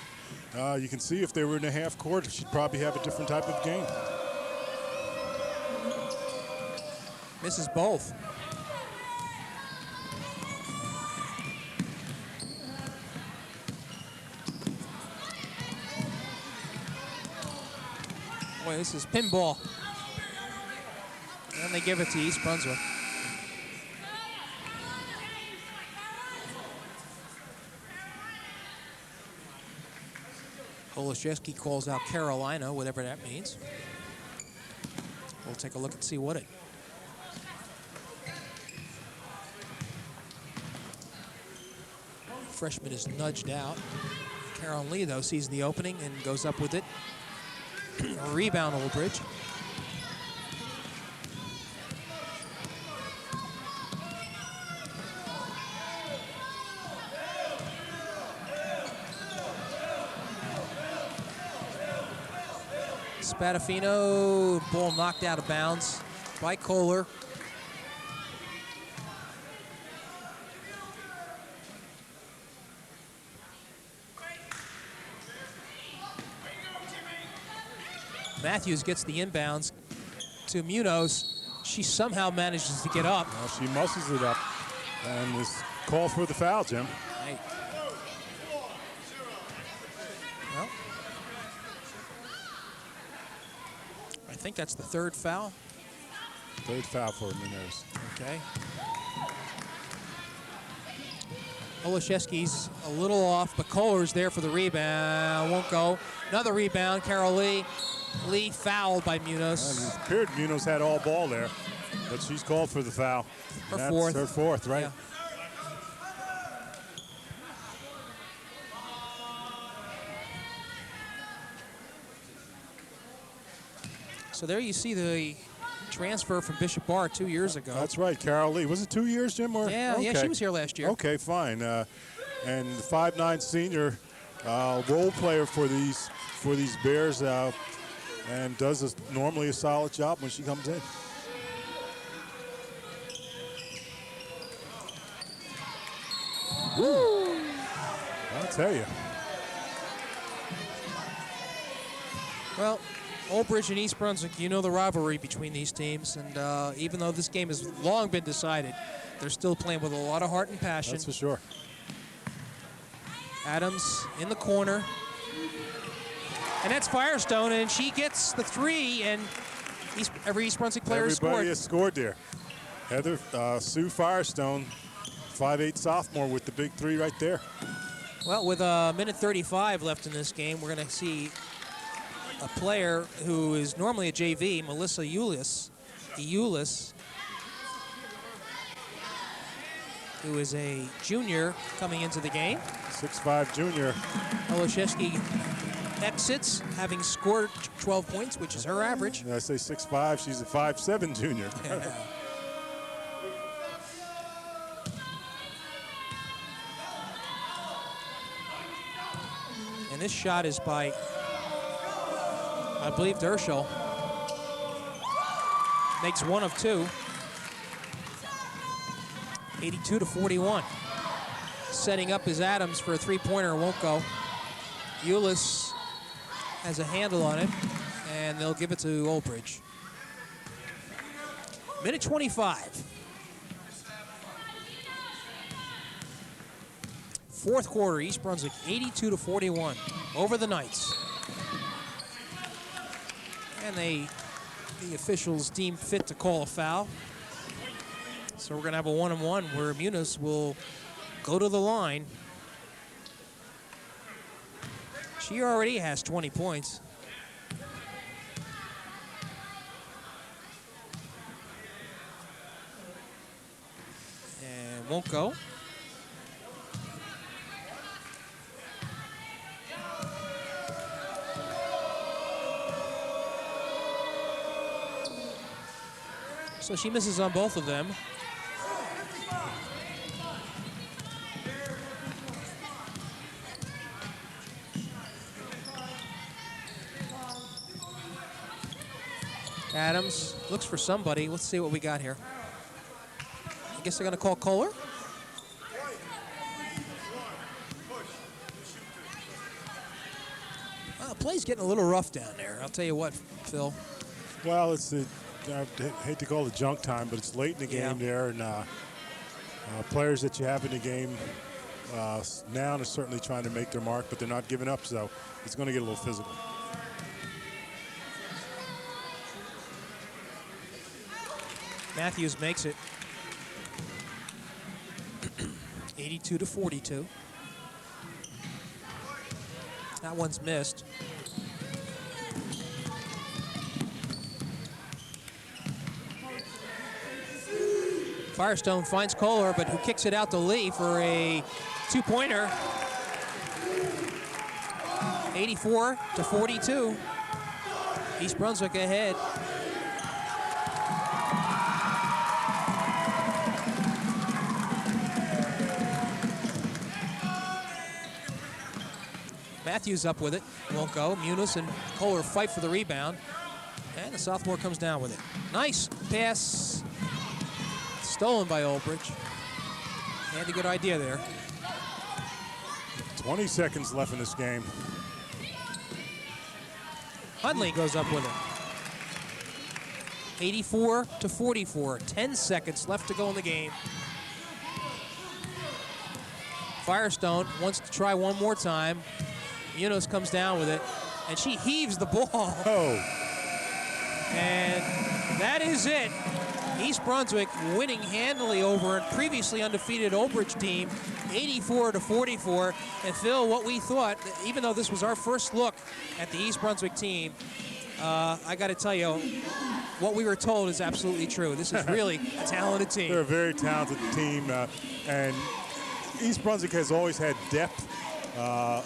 You can see if they were in the half court, she'd probably have a different type of game. Misses both. Boy, this is pinball. And they give it to East Brunswick. Olszewski calls out Carolina, whatever that means. We'll take a look and see what it. Freshman is nudged out. Carolyn Lee, though, sees the opening and goes up with it. Rebound, Oldbridge. Spadafino, ball knocked out of bounds by Kohler. Matthews gets the inbounds to Munoz. She somehow manages to get up. Well, she muscles it up. And this call for the foul, Jim. Right. Well, I think that's the third foul. Third foul for Munoz. Okay. Olszewski's a little off, but Kohler's there for the rebound. Won't go. Another rebound. Carol Lee. Lee fouled by Munoz. And it appeared Munoz had all ball there, but she's called for the foul. Her That's fourth. her fourth, right? Yeah. So there you see the transfer from Bishop Bar 2 years ago. That's right, Carol Lee. Was it 2 years, Jim? Or? Yeah, okay. yeah, she was here last year. Okay, fine. And the 5'9" senior role player for these Bears, and does normally a solid job when she comes in. Woo! I'll tell you. Well, Old Bridge and East Brunswick, you know the rivalry between these teams, and even though this game has long been decided, they're still playing with a lot of heart and passion. That's for sure. Adams in the corner. And that's Firestone, and she gets the three, and every East Brunswick player has Everybody scored. has scored there. Heather Sue Firestone, 5'8" sophomore with the big three right there. Well, with a minute 35 left in this game, we're going to see a player who is normally a JV, Melissa Eulis, who is a junior coming into the game. 6'5" junior. Olszewski exits, having scored 12 points, which is her average. And I say 6'5", she's a 5'7" junior. Yeah. And this shot is by, I believe, Dershel. Makes one of two. 82-41. Setting up is Adams for a three-pointer, won't go. Eulis has a handle on it, and they'll give it to Old Bridge. Minute 25. Fourth quarter, East Brunswick 82-41 over the Knights. And the officials deemed fit to call a foul. So we're going to have a 1-on-1 where Munoz will go to the line. She already has 20 points. And won't go. So she misses on both of them. Adams looks for somebody. Let's see what we got here. I guess they're going to call Kohler. Well, play's getting a little rough down there. I'll tell you what, Phil. Well, it's the, I hate to call it junk time, but it's late in the game there, and players that you have in the game now are certainly trying to make their mark, but they're not giving up, so it's going to get a little physical. Matthews makes it. 82-42. That one's missed. Firestone finds Kohler, but who kicks it out to Lee for a two-pointer. 84-42. East Brunswick ahead. Matthews up with it, won't go. Munoz and Kohler fight for the rebound, and the sophomore comes down with it. Nice pass, stolen by Old Bridge. He had a good idea there. 20 seconds left in this game. Hundley goes up with it. 84-44, 10 seconds left to go in the game. Firestone wants to try one more time. Munoz comes down with it, and she heaves the ball. Oh, And that is it. East Brunswick winning handily over a previously undefeated Old Bridge team, 84-44. And Phil, what we thought, even though this was our first look at the East Brunswick team, I got to tell you, what we were told is absolutely true. This is really a talented team. they're a very talented team, and East Brunswick has always had depth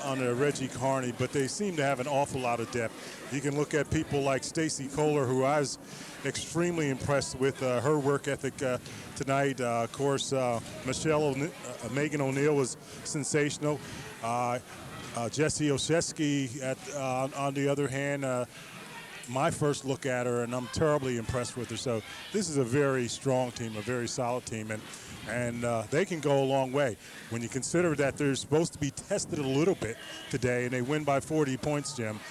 under Reggie Carney, but they seem to have an awful lot of depth. You can look at people like Stacy Kohler, who I was extremely impressed with her work ethic tonight. Of course, Megan O'Neill was sensational. Jessie Oshesky, on the other hand, my first look at her, and I'm terribly impressed with her. So this is a very strong team, a very solid team, and they can go a long way. When you consider that they're supposed to be tested a little bit today, and they win by 40 points, Jim,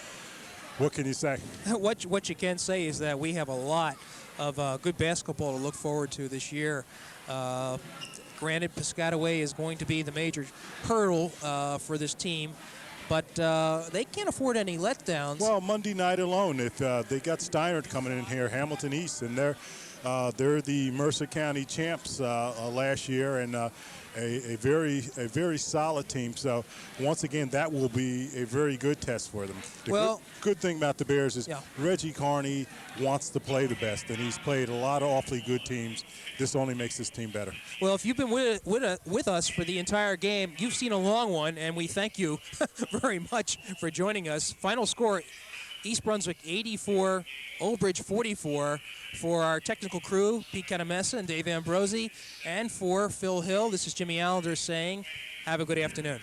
what can you say? What you can say is that we have a lot of good basketball to look forward to this year. Granted, Piscataway is going to be the major hurdle for this team, but they can't afford any letdowns. Well, Monday night alone, if they got Steinert coming in here, Hamilton East, and they're the Mercer County champs last year, and a very solid team. So once again, that will be a very good test for them. The good thing about the Bears is Reggie Carney wants to play the best, and he's played a lot of awfully good teams. This only makes this team better. Well, if you've been with us for the entire game, you've seen a long one, and we thank you very much for joining us. Final score, East Brunswick 84, Old Bridge 44. For our technical crew, Pete Catamessa and Dave Ambrosi, and for Phil Hill, this is Jimmy Allinder saying, have a good afternoon.